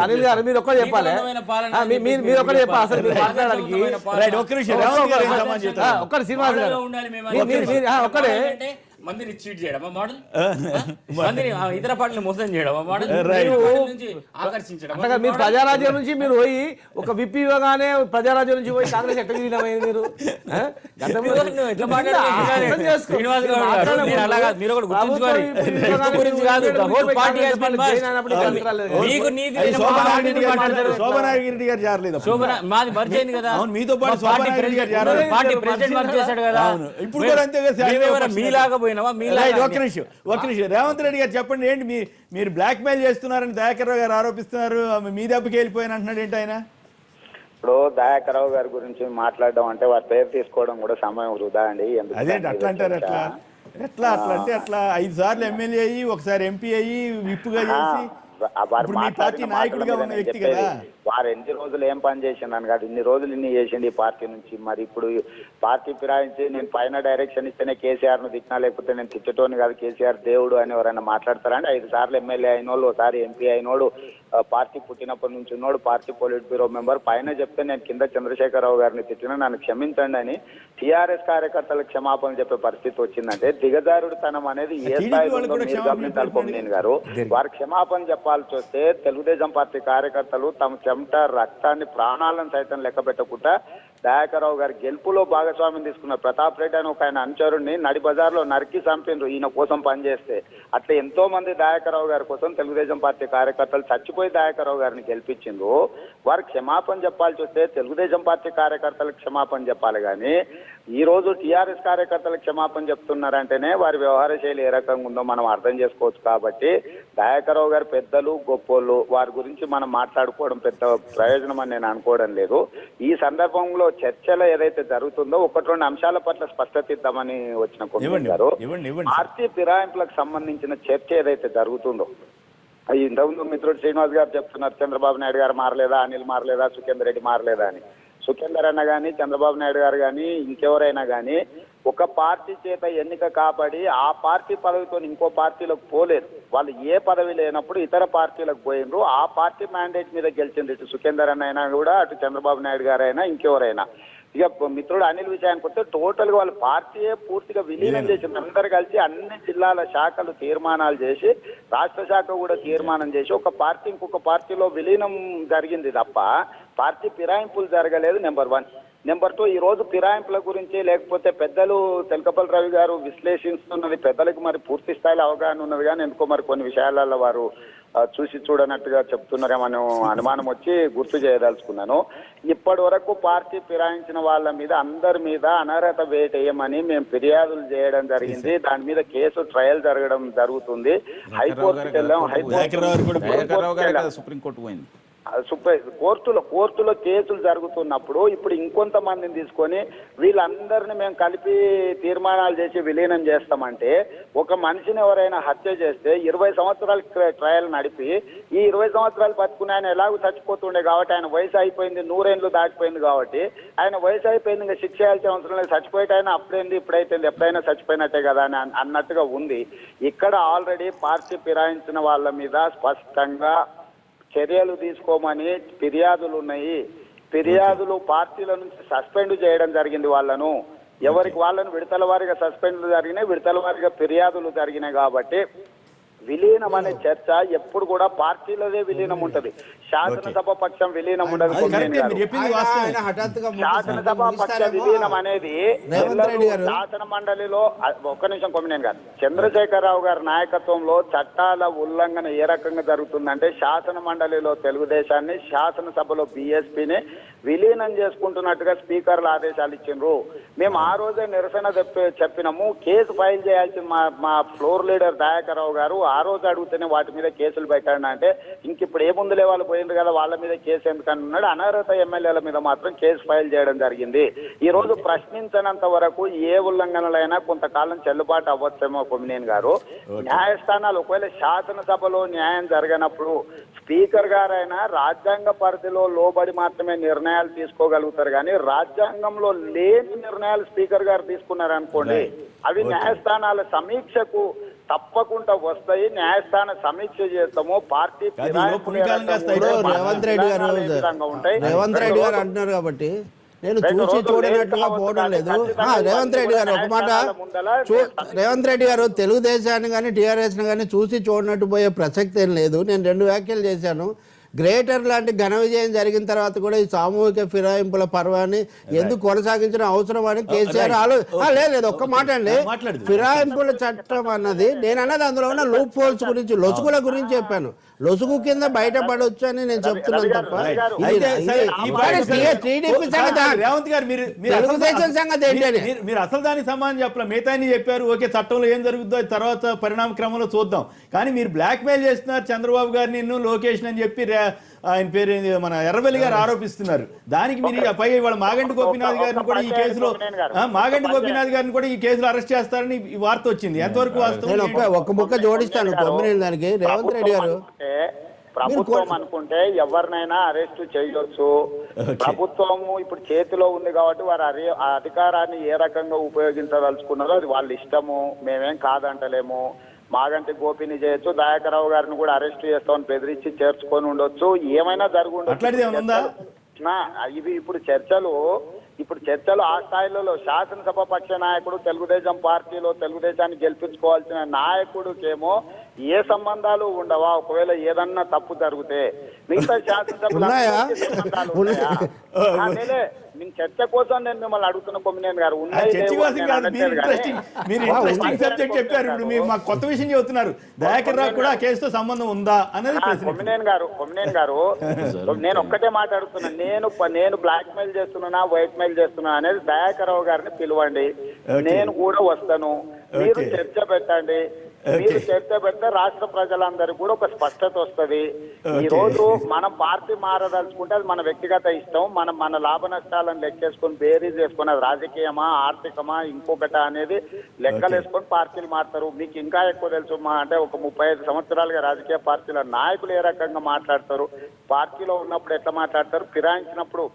అనిల్ గారు మీరు ఒక్కడే చెప్పాలి. మీరు ఒక్కడే చెప్పాలి అసలు మీరు మాట్లాడడానికి. ఒక్కటి శ్రీనివాస్ గారు ఒక్కడే మందిని చీట్ చేయడమా మోడల్? మందిని ఇతర పార్టీలు మోసం చేయడమా మోడల్? ఆకర్షించడం. మీరు ప్రజారాజ్యం నుంచి మీరు పోయి ఒక విప్ ఇవ్వగానే ప్రజారాజ్యం నుంచి పోయి కాంగ్రెస్ ఎట్లా విలీనమైంది? మీరు మాది మర్చి అయింది కదా, మీతో పాటు పార్టీ ప్రెసిడెంట్ వర్క్ చేశాడు కదా. ఇప్పుడు మీలాగా పోయినావా రైట్, ఒక్క నిమిషం రేవంత్ రెడ్డి గారు చెప్పండి, ఏంటి మీరు బ్లాక్ మెయిల్ చేస్తున్నారని దయాకర్ రావు గారు ఆరోపిస్తున్నారు, మీ దెబ్బకి వెళ్ళిపోయాను అంటున్నాడు, ఏంటి ఆయన? ఇప్పుడు దయాకర్ రావు గారి గురించి మాట్లాడడం అంటే వారి పేరు తీసుకోవడం కూడా సమయం వృధా అండి. అదేంటి అట్లా అంటారు? ఎట్లా అంటే అట్లా 5 సార్లు ఎమ్మెల్యే అయ్యి ఒకసారి ఎంపీ అయ్యి విప్పుగా చేసి ఇప్పుడు మీ పార్టీ నాయకుడిగా ఉన్న వ్యక్తి కదా. వారు ఎన్ని రోజులు ఏం పని చేసిండని కాదు, ఇన్ని రోజులు ఇన్ని చేసిండి ఈ పార్టీ నుంచి. మరి ఇప్పుడు పార్టీ ఫిరాయించి నేను పైన డైరెక్షన్ ఇస్తేనే కేసీఆర్ ను తిట్టినా, లేకపోతే నేను తిట్టటోని కాదు కేసీఆర్ దేవుడు అని ఎవరైనా మాట్లాడతారండి? 5 సార్లు ఎమ్మెల్యే అయినోళ్ళు, ఒకసారి ఎంపీ అయినోడు, పార్టీ పుట్టినప్పటి నుంచి ఉన్నోడు, పార్టీ పొలిట్ బ్యూరో మెంబర్, పైన చెప్తే నేను కింద చంద్రశేఖరరావు గారిని తిట్టినా నన్ను క్షమించండి అని టీఆర్ఎస్ కార్యకర్తలకు క్షమాపణ చెప్పే పరిస్థితి వచ్చిందంటే దిగజారుడుతనం అనేది ఏ స్థాయిలో మీరు గమనించాలి కొమ్మినేని గారు. వారు క్షమాపణ చెప్పాల్సి వస్తే తెలుగుదేశం పార్టీ కార్యకర్తలు తమ చెమట రక్తాన్ని ప్రాణాలను సైతం లెక్క పెట్టకుండా దయాకర్ రావు గారి గెలుపులో భాగస్వామ్యం తీసుకున్నారు. ప్రతాప్ రెడ్డి అని ఒక ఆయన అనుచరుడిని నడి బజార్లో నరికి చంపిండ్రు ఈయన కోసం పనిచేస్తే. అట్లా ఎంతో మంది దయాకర్ రావు గారి కోసం తెలుగుదేశం పార్టీ కార్యకర్తలు చచ్చిపోయి దయాకర్ రావు గారిని గెలిపించిండ్రు. వారు క్షమాపణ చెప్పాల్సి వస్తే తెలుగుదేశం పార్టీ కార్యకర్తలకు క్షమాపణ చెప్పాలి కానీ ఈ రోజు టీఆర్ఎస్ కార్యకర్తలకు క్షమాపణ చెప్తున్నారంటేనే వారి వ్యవహార శైలి ఏ రకంగా ఉందో మనం అర్థం చేసుకోవచ్చు. కాబట్టి దయాకర్ రావు గారు పెద్దలు గొప్పోళ్ళు, వారి గురించి మనం మాట్లాడుకోవడం పెద్ద ప్రయోజనం అని నేను అనుకోవడం లేదు. ఈ సందర్భంలో చర్చలో ఏదైతే జరుగుతుందో 1-2 అంశాల పట్ల స్పష్టత ఇద్దామని వచ్చిన కొమ్మినేని గారు, పార్టీ ఫిరాయింపులకు సంబంధించిన చర్చ ఏదైతే జరుగుతుందో, ఇంతకుముందు మిత్రుడు శ్రీనివాస్ గారు చెప్తున్నారు చంద్రబాబు నాయుడు గారు మారలేదా, అనిల్ మారలేదా, సుఖేందర్ రెడ్డి మారలేదా అని. సుఖేందర్ అన్న కానీ చంద్రబాబు నాయుడు గారు కానీ ఇంకెవరైనా కానీ ఒక పార్టీ చేత ఎన్నిక కాబడి ఆ పార్టీ పదవితో ఇంకో పార్టీలకు పోలేరు. వాళ్ళు ఏ పదవి లేనప్పుడు ఇతర పార్టీలకు పోయినరు, ఆ పార్టీ మ్యాండేట్ మీద గెలిచింది. ఇటు సుఖేందర్ అన్న అయినా కూడా, అటు చంద్రబాబు నాయుడు గారు అయినా, ఇంకెవరైనా. ఇక మిత్రుడు అనిల్ విషయానికి వస్తే టోటల్ గా వాళ్ళ పార్టీయే పూర్తిగా విలీనం చేసింది. అందరు కలిసి అన్ని జిల్లాల శాఖలు తీర్మానాలు చేసి, రాష్ట్ర శాఖ కూడా తీర్మానం చేసి ఒక పార్టీ ఇంకొక పార్టీలో విలీనం జరిగింది తప్ప పార్టీ ఫిరాయింపులు జరగలేదు. నెంబర్ 1. నెంబర్ 2, ఈ రోజు ఫిరాయింపుల గురించి లేకపోతే పెద్దలు తెలకపల్లి రవి గారు విశ్లేషిస్తున్నది పెద్దలకు మరి పూర్తి స్థాయిలో అవగాహన ఉన్నది కానీ ఎందుకో మరి కొన్ని విషయాలలో వారు చూసి చూడనట్టుగా చెప్తున్నారేమని అనుమానం వచ్చి గుర్తు చేయదలుచుకున్నాను. ఇప్పటి వరకు పార్టీ ఫిరాయించిన వాళ్ళ మీద అందరి మీద అనర్హత వేటేయమని మేము ఫిర్యాదులు చేయడం జరిగింది. దాని మీద కేసు ట్రయల్ జరగడం జరుగుతుంది. హైకోర్టుకి వెళ్ళాం, సుప్రీంకోర్టు పోయింది. కోర్టులో కేసులు జరుగుతున్నప్పుడు ఇప్పుడు ఇంకొంతమందిని తీసుకొని వీళ్ళందరినీ మేము కలిపి తీర్మానాలు చేసి విలీనం చేస్తామంటే, ఒక మనిషిని ఎవరైనా హత్య చేస్తే 20 సంవత్సరాలు ట్రయల్ నడిపి ఈ 20 సంవత్సరాలు బతుకుని ఆయన ఎలాగో చచ్చిపోతుండే కాబట్టి, ఆయన వయసు అయిపోయింది, 100 ఏళ్ళు దాటిపోయింది కాబట్టి ఆయన వయసు అయిపోయింది, ఇంకా శిక్ష చేయాల్సిన అవసరం లేదు, చచ్చిపోయేట ఆయన అప్పుడైంది ఇప్పుడైతుంది ఎప్పుడైనా చచ్చిపోయినట్టే కదా అని అన్నట్టుగా ఉంది. ఇక్కడ ఆల్రెడీ పార్టీ ఫిరాయించిన వాళ్ళ మీద స్పష్టంగా చర్యలు తీసుకోమని ఫిర్యాదులు ఉన్నాయి. ఫిర్యాదులు పార్టీల నుంచి సస్పెండ్ చేయడం జరిగింది. వాళ్ళను ఎవరికి వాళ్ళను విడతల వారిగా సస్పెండ్లు జరిగినాయి, విడతల వారిగా ఫిర్యాదులు జరిగినాయి. కాబట్టి విలీనం అనే చర్చ ఎప్పుడు కూడా పార్టీలదే విలీనం ఉంటది, శాసనసభ పక్షం విలీనం ఉండదు. శాసనసభ పక్ష విలీనం అనేది శాసన మండలిలో, ఒక్క నిమిషం కొమ్మినేని గారు, చంద్రశేఖరరావు గారి నాయకత్వంలో చట్టాల ఉల్లంఘన ఏ రకంగా జరుగుతుందంటే శాసన మండలిలో తెలుగుదేశాన్ని, శాసనసభలో బీఎస్పీని విలీనం చేసుకుంటున్నట్టుగా స్పీకర్లు ఆదేశాలు ఇచ్చిండ్రు. మేము ఆ రోజే నిరసన చెప్పినాము. కేసు ఫైల్ చేయాల్సిన మా ఫ్లోర్ లీడర్ దయాకర్ రావు గారు ఆ రోజు అడిగితేనే వాటి మీద కేసులు పెట్టండి అంటే, ఇంక ఇప్పుడు ఏముందులే వాళ్ళు పోయిండ్రు కదా వాళ్ళ మీద కేసు ఎందుకని అన్నాడు. అనర్హత ఎమ్మెల్యేల మీద మాత్రం కేసు ఫైల్ చేయడం జరిగింది. ఈ రోజు ప్రశ్నించనంత వరకు ఏ ఉల్లంఘనలైనా కొంతకాలం చెల్లుబాటు అవ్వచ్చేమో కొమ్మినేని గారు. న్యాయస్థానాలు ఒకవేళ శాసనసభలో న్యాయం జరగనప్పుడు స్పీకర్ గారైనా రాజ్యాంగ పరిధిలో లోబడి మాత్రమే నిర్ణయాలు తీసుకోగలుగుతారు కానీ రాజ్యాంగంలో లేని నిర్ణయాలు స్పీకర్ గారు తీసుకున్నారనుకోండి, అవి న్యాయస్థానాల సమీక్షకు తప్పకుండా వస్తాయి. న్యాయస్థాన సమీక్ష చేస్తాము. పార్టీ రేవంత్ రెడ్డి గారు అంటున్నారు కాబట్టి నేను చూసి చూడనట్టుగా పోవడం లేదు. రేవంత్ రెడ్డి గారు ఒక మాట, రేవంత్ రెడ్డి గారు తెలుగుదేశాన్ని కానీ టీఆర్ఎస్ని కానీ చూసి చూడనట్టు పోయే ప్రసక్తి ఏం లేదు. నేను 2 వ్యాఖ్యలు చేశాను. గ్రేటర్ లాంటి ఘన విజయం జరిగిన తర్వాత కూడా ఈ సామూహిక ఫిరాయింపుల పర్వాన్ని ఎందుకు కొనసాగించిన అవసరం అని కేసీఆర్ లేదు ఒక్క మాట అండి. ఫిరాయింపుల చట్టం అన్నది నేను అన్నది అందులో ఉన్న లూప్ హోల్స్ గురించి, లొసుగుల గురించి చెప్పాను. లొసుగు కింద బయటపడవచ్చు అని నేను చెప్తున్నాను తప్ప తెలుగుదేశం సంగతి ఏంటని మీరు అసలు దానికి సమాధానం చెప్పలేదు. మిగతాన్ని చెప్పారు, ఓకే చట్టంలో ఏం జరుగుతుందో తర్వాత పరిణామ క్రమంలో చూద్దాం. కానీ మీరు బ్లాక్ మెయిల్ చేస్తున్నారు చంద్రబాబు గారు, నిన్ను లోకేష్ అని చెప్పి ఆయన పేరు మన ఎర్రబెల్లి గారు ఆరోపిస్తున్నారు. దానికి మీరు పై వాళ్ళ మాగంటి గోపీనాథ్ గారిని కూడా ఈ కేసులో అరెస్ట్ చేస్తారని ఈ వార్త వచ్చింది. ఎంతవరకు వాస్తవం? ఒక్క ముక్క జోడిస్తాను కొమ్మినేని దానికి. రేవంత్ రెడ్డి గారు ప్రభుత్వం అనుకుంటే ఎవరినైనా అరెస్ట్ చేయొచ్చు. ప్రభుత్వము ఇప్పుడు చేతిలో ఉంది కాబట్టి వారు ఆ అధికారాన్ని ఏ రకంగా ఉపయోగించదలుచుకున్నారో అది వాళ్ళ ఇష్టము, మేమేం కాదంటలేము. మాగంటి గోపిని చేయొచ్చు, దయాకర్రావు గారిని కూడా అరెస్ట్ చేస్తామని బెదిరించి చేర్చుకొని ఉండొచ్చు, ఏమైనా జరుగుండొచ్చు. ఇవి ఇప్పుడు చర్చలు ఆ స్థాయిలో శాసనసభ పక్ష నాయకుడు తెలుగుదేశం పార్టీలో తెలుగుదేశాన్ని గెలిపించుకోవాల్సిన నాయకుడికేమో ఏ సంబంధాలు ఉండవా? ఒకవేళ ఏదన్నా తప్పు జరిగితే మిగతా శాసనసభలో సంబంధాలు ఉన్నాయా? నేను చర్చ కోసం నేను మిమ్మల్ని అడుగుతున్న కొమ్మినేని గారు చెప్పారు. మాకు కొత్త విషయం చెబుతున్నారు, దయాకర్ రావు కూడా కేసుతో సంబంధం ఉందా అనేది. కొమ్మినేని గారు నేను ఒక్కటే మాట్లాడుతున్నా. నేను బ్లాక్ మెయిల్ చేస్తున్నా, వైట్ మెయిల్ చేస్తున్నా అనేది దయాకర్ రావు గారిని పిలవండి, నేను కూడా వస్తాను. మీరు చర్చ పెట్టండి. మీరు చర్చ పెడితే రాష్ట్ర ప్రజలందరికీ కూడా ఒక స్పష్టత వస్తుంది. ఈ రోజు మనం పార్టీ మారదలుచుకుంటే అది మన వ్యక్తిగత ఇష్టం. మన లాభ నష్టాలను లెక్కేసుకొని బేరీజ్ వేసుకొని అది రాజకీయమా ఆర్థికమా ఇంకొకట అనేది లెక్కలేసుకొని పార్టీలు మారుతారు. మీకు ఇంకా ఎక్కువ తెలుసు అంటే ఒక 35 సంవత్సరాలుగా రాజకీయ పార్టీల నాయకులు ఏ రకంగా మాట్లాడతారు, పార్టీలో ఉన్నప్పుడు ఎట్లా మాట్లాడతారు, ఫిరాయించినప్పుడు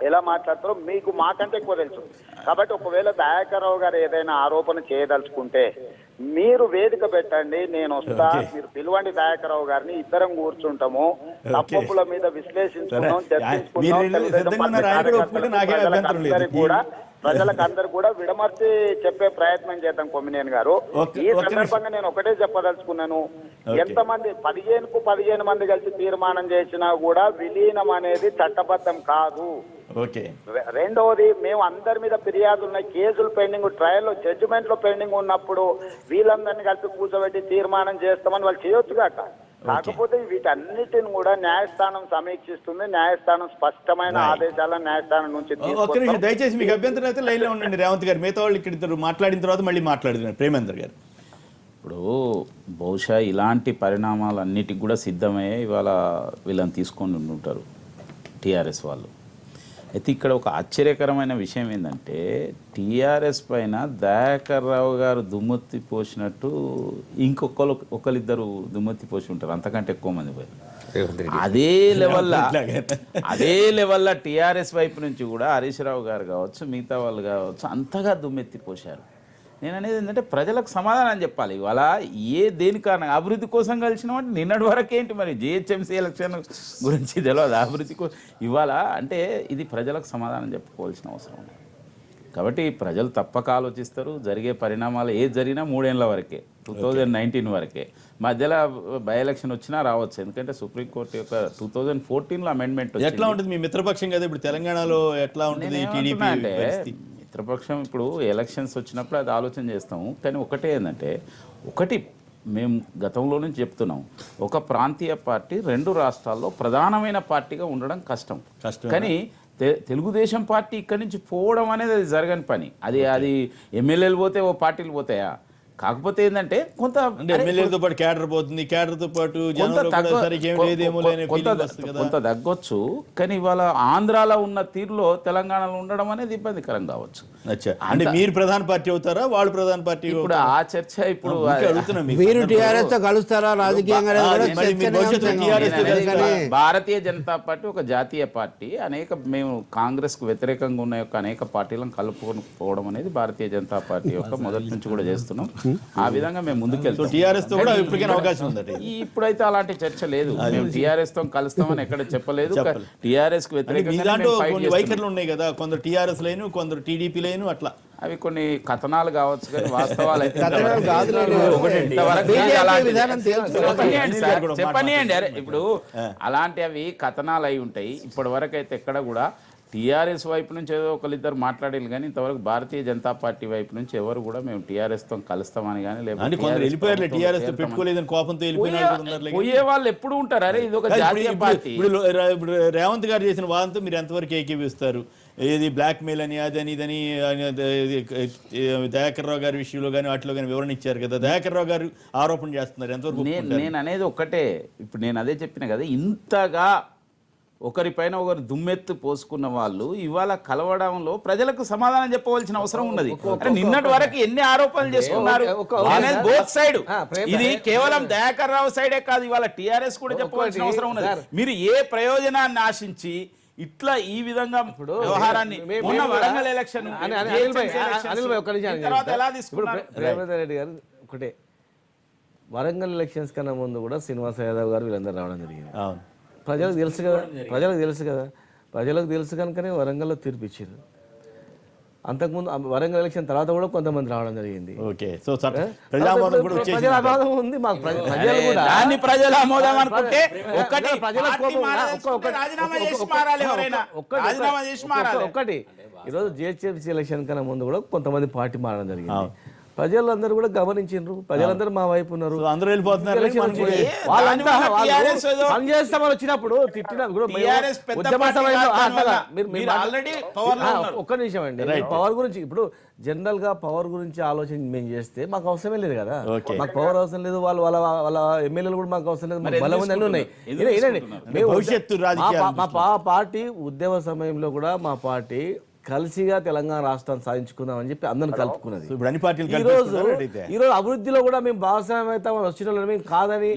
ఎలా మాట్లాడతారో మీకు మాకంటే ఎక్కువ తెలుసు. కాబట్టి ఒకవేళ దయాకర్ రావు గారు ఏదైనా ఆరోపణ చేయదలుచుకుంటే మీరు వేదిక పెట్టండి, నేను వస్తా, మీరు పిలవండి దయాకర్ రావు గారిని, ఇద్దరం కూర్చుంటాము, తప్పుల మీద విశ్లేషించుకుందాం, చర్చించుకుందాం. ప్రజలకు అందరు కూడా విడమర్చి చెప్పే ప్రయత్నం చేద్దాం. కొమ్మినేని గారు, ఈ సందర్భంగా నేను ఒకటే చెప్పదలుచుకున్నాను, ఎంతమంది 15 మంది కలిసి తీర్మానం చేసినా కూడా విలీనం అనేది చట్టబద్ధం కాదు. రెండవది, మేము అందరి మీద ఫిర్యాదులు ఉన్నాయి, కేసులు పెండింగ్, ట్రయల్ జడ్జిమెంట్ లో పెండింగ్ ఉన్నప్పుడు వీళ్ళందరినీ కలిపి కూర్చోబెట్టి తీర్మానం చేస్తామని వాళ్ళు చేయొచ్చు కాక. కాకపోతే వీటన్నిటిని కూడా న్యాయస్థానం సమీక్షిస్తుంది. న్యాయస్థానం స్పష్టమైన ఆదేశాలను న్యాయస్థానం నుంచి దయచేసి మీకు అభ్యంతరం అయితే లైన్ లో ఉండండి. రేవంత్ గారు మిగతా వాళ్ళు ఇక్కడ మాట్లాడిన తర్వాత మళ్ళీ మాట్లాడుతున్నారు. ప్రేమేందర్ గారు, ఇప్పుడు బహుశా ఇలాంటి పరిణామాలన్నిటికి కూడా సిద్ధమయ్యే ఇవాళ వీళ్ళని తీసుకొని ఉంటారు టీఆర్ఎస్ వాళ్ళు. అయితే ఇక్కడ ఒక ఆశ్చర్యకరమైన విషయం ఏంటంటే టీఆర్ఎస్ పైన దయాకర్ రావు గారు దుమ్మెత్తి పోసినట్టు ఒకరిద్దరు దుమ్మెత్తి పోసి ఉంటారు, అంతకంటే ఎక్కువ మంది పోయి. అదే లెవెల్లో టీఆర్ఎస్ వైపు నుంచి కూడా హరీష్ రావు గారు కావచ్చు, మిగతా వాళ్ళు కావచ్చు, అంతగా దుమ్మెత్తి పోశారు. నేను అనేది ఏంటంటే ప్రజలకు సమాధానం చెప్పాలి. ఇవాళ దేని కారణంగా అభివృద్ధి కోసం కలిసినామంటే నిన్నటి వరకు ఏంటి మరి జిహెచ్ఎంసీ ఎలక్షన్ గురించి తెలియదు, అభివృద్ధి కోసం ఇవాళ అంటే ఇది ప్రజలకు సమాధానం చెప్పుకోవాల్సిన అవసరం ఉంది. కాబట్టి ప్రజలు తప్పక ఆలోచిస్తారు. జరిగే పరిణామాలు ఏది జరిగినా 3 ఏళ్ల వరకే, 2019 వరకే. మధ్యలో బై ఎలక్షన్ వచ్చినా రావచ్చు, ఎందుకంటే సుప్రీంకోర్టు యొక్క 2014లో అమెండ్మెంట్. ఎట్లా ఉంటుంది మీ మిత్రపక్షం కదా ఇప్పుడు తెలంగాణలో ఎట్లా ఉంటుంది టీడీపీ అంటే? మిత్రపక్షం ఇప్పుడు ఎలక్షన్స్ వచ్చినప్పుడు అది ఆలోచన చేస్తాము. కానీ ఒకటే ఏంటంటే మేము గతంలో నుంచి చెప్తున్నాం, ఒక ప్రాంతీయ పార్టీ 2 రాష్ట్రాల్లో ప్రధానమైన పార్టీగా ఉండడం కష్టం. కానీ తెలుగుదేశం పార్టీ ఇక్కడి నుంచి పోవడం అనేది అది జరగని పని. అది ఎమ్మెల్యేలు పోతే ఓ పార్టీలు పోతాయా? కాకపోతే ఏంటంటే కొంత ఎమ్మెల్యేలతో పాటు క్యాడర్ పోతుంది, క్యాడర్తో పాటు కొంత తగ్గొచ్చు. కానీ ఇవాళ ఆంధ్రాలో ఉన్న తీరులో తెలంగాణలో ఉండడం అనేది ఇబ్బందికరం కావచ్చు. అంటే మీరు ప్రధాన పార్టీ అవుతారా, వాళ్ళు ప్రధాన పార్టీ? ఇప్పుడు ఆ చర్చ ఇప్పుడు మీరు టీఆర్ఎస్ తో కలుస్తారా రాజకీయంగా? భారతీయ జనతా పార్టీ ఒక జాతీయ పార్టీ, మేము కాంగ్రెస్ కు వ్యతిరేకంగా ఉన్న యొక్క అనేక పార్టీలను కలుపుకోవడం అనేది భారతీయ జనతా పార్టీ యొక్క మొదటి నుంచి కూడా చేస్తున్నాం. ఆ విధంగా మేము ముందుకెళ్తాం. ఇప్పుడైతే అలాంటి చర్చ లేదు. మేము టీఆర్ఎస్ తో కలుస్తామని ఎక్కడ చెప్పలేదు. టీఆర్ఎస్ కు వ్యతిరేకంగా వైఖరులు ఉన్నాయి కదా, కొందరు టీఆర్ఎస్ లేను, కొందరు టీడీపీ లేను, అట్లా అవి కొన్ని కథనాలు కావచ్చు కానీ వాస్తవాలు అయితే కథనాలు కాదు, ఇంతవరకు BJP అలాంటి- విధానం తెలుసు. చెప్పనీయండి అరే ఇప్పుడు అలాంటి అవి కథనాలు అయి ఉంటాయి. ఇప్పటి వరకు అయితే ఎక్కడ కూడా టీఆర్ఎస్ వైపు నుంచి ఏదో ఒకరిద్దరు మాట్లాడారు కానీ ఇంతవరకు భారతీయ జనతా పార్టీ వైపు నుంచి ఎవరు కూడా మేము టీఆర్ఎస్ తో కలుస్తామని కానీ అంటే కొందరు వెళ్ళిపోయారు టీఆర్ఎస్ పెట్టుకోలేదని కోపంతో వెళ్ళిపోయిన పోయే వాళ్ళు ఎప్పుడు ఉంటారు. అరే ఇది ఒక జాతీయ పార్టీ. ఇప్పుడు రేవంత్ గారు చేసిన వాదంతో మీరు ఎంతవరకు ఏకీవిస్తారు? ఏది బ్లాక్ మెయిల్ అని అదని ఇదని దయాకర్ రావు గారి విషయంలో కానీ వాటిలో కానీ వివరణ ఇచ్చారు కదా. దయాకర్ రావు గారు ఆరోపణ చేస్తున్నారు, ఎంతవరకు నేను అనేది ఒక్కటే. ఇప్పుడు నేను అదే చెప్పిన కదా, ఇంతగా ఒకరిపైన ఒకరు దుమ్మెత్తు పోసుకున్న వాళ్ళు ఇవాళ కలవడంలో ప్రజలకు సమాధానం చెప్పవలసిన అవసరం ఉన్నది. అంటే నిన్నటి వరకు ఎన్ని ఆరోపణలు చేసుకున్నారు అనేది బోత్ సైడ్. ఇది కేవలం దయాకర్ రావు సైడే కాదు, ఇవాళ టీఆర్ఎస్ కూడా చెప్పవలసిన అవసరం ఉన్నది. మీరు ఏ ప్రయోజనాన్ని ఆశించి ఇట్లా ఈ విధంగా వ్యవహారాన్ని మొన్న వరంగల్ ఎలక్షన్ రేవంత్ రెడ్డి గారు ఒకటే, వరంగల్ ఎలక్షన్స్ కన్నా ముందు కూడా శ్రీనివాస యాదవ్ గారు వీళ్ళందరూ రావడం జరిగింది. ప్రజలకు తెలుసు కదా, ప్రజలకు తెలుసు కనుకనే వరంగల్లో తీర్పు ఇచ్చారు. అంతకుముందు వరంగల్ ఎలక్షన్ తర్వాత కూడా కొంతమంది రావడం జరిగింది. ప్రజల ఆమోదం ఉంది మాకు. ప్రజలు కూడా ప్రజల ఆమోదం అనుకుంటే ఒక్కటి ఈరోజు జిహెచ్ఎంసీ ఎలక్షన్ కన్నా ముందు కూడా కొంతమంది పార్టీ మారడం జరిగింది. ప్రజలందరూ కూడా గమనించారు, ప్రజలందరూ మా వైపు ఉన్నారు. పనిచేస్తామని వచ్చినప్పుడు తిట్టిన ఒక్క నిమిషం అండి, పవర్ గురించి ఇప్పుడు జనరల్ గా పవర్ గురించి ఆలోచన మేము చేస్తే మాకు అవసరమే లేదు కదా. మాకు పవర్ అవసరం లేదు, వాళ్ళ ఎమ్మెల్యేలు కూడా మాకు అవసరం లేదు, మాకు బలం ఉంది, అన్నీ ఉన్నాయి. మా పార్టీ ఉద్యమ సమయంలో కూడా మా పార్టీ కలిసిగా తెలంగాణ రాష్ట్రాన్ని సాధించుకుందామని చెప్పి అందరిని కలుపుకున్నది. ఈ రోజు అభివృద్ధిలో కూడా మేము భాగస్వామ్యం అయితే వచ్చిన మేము కాదని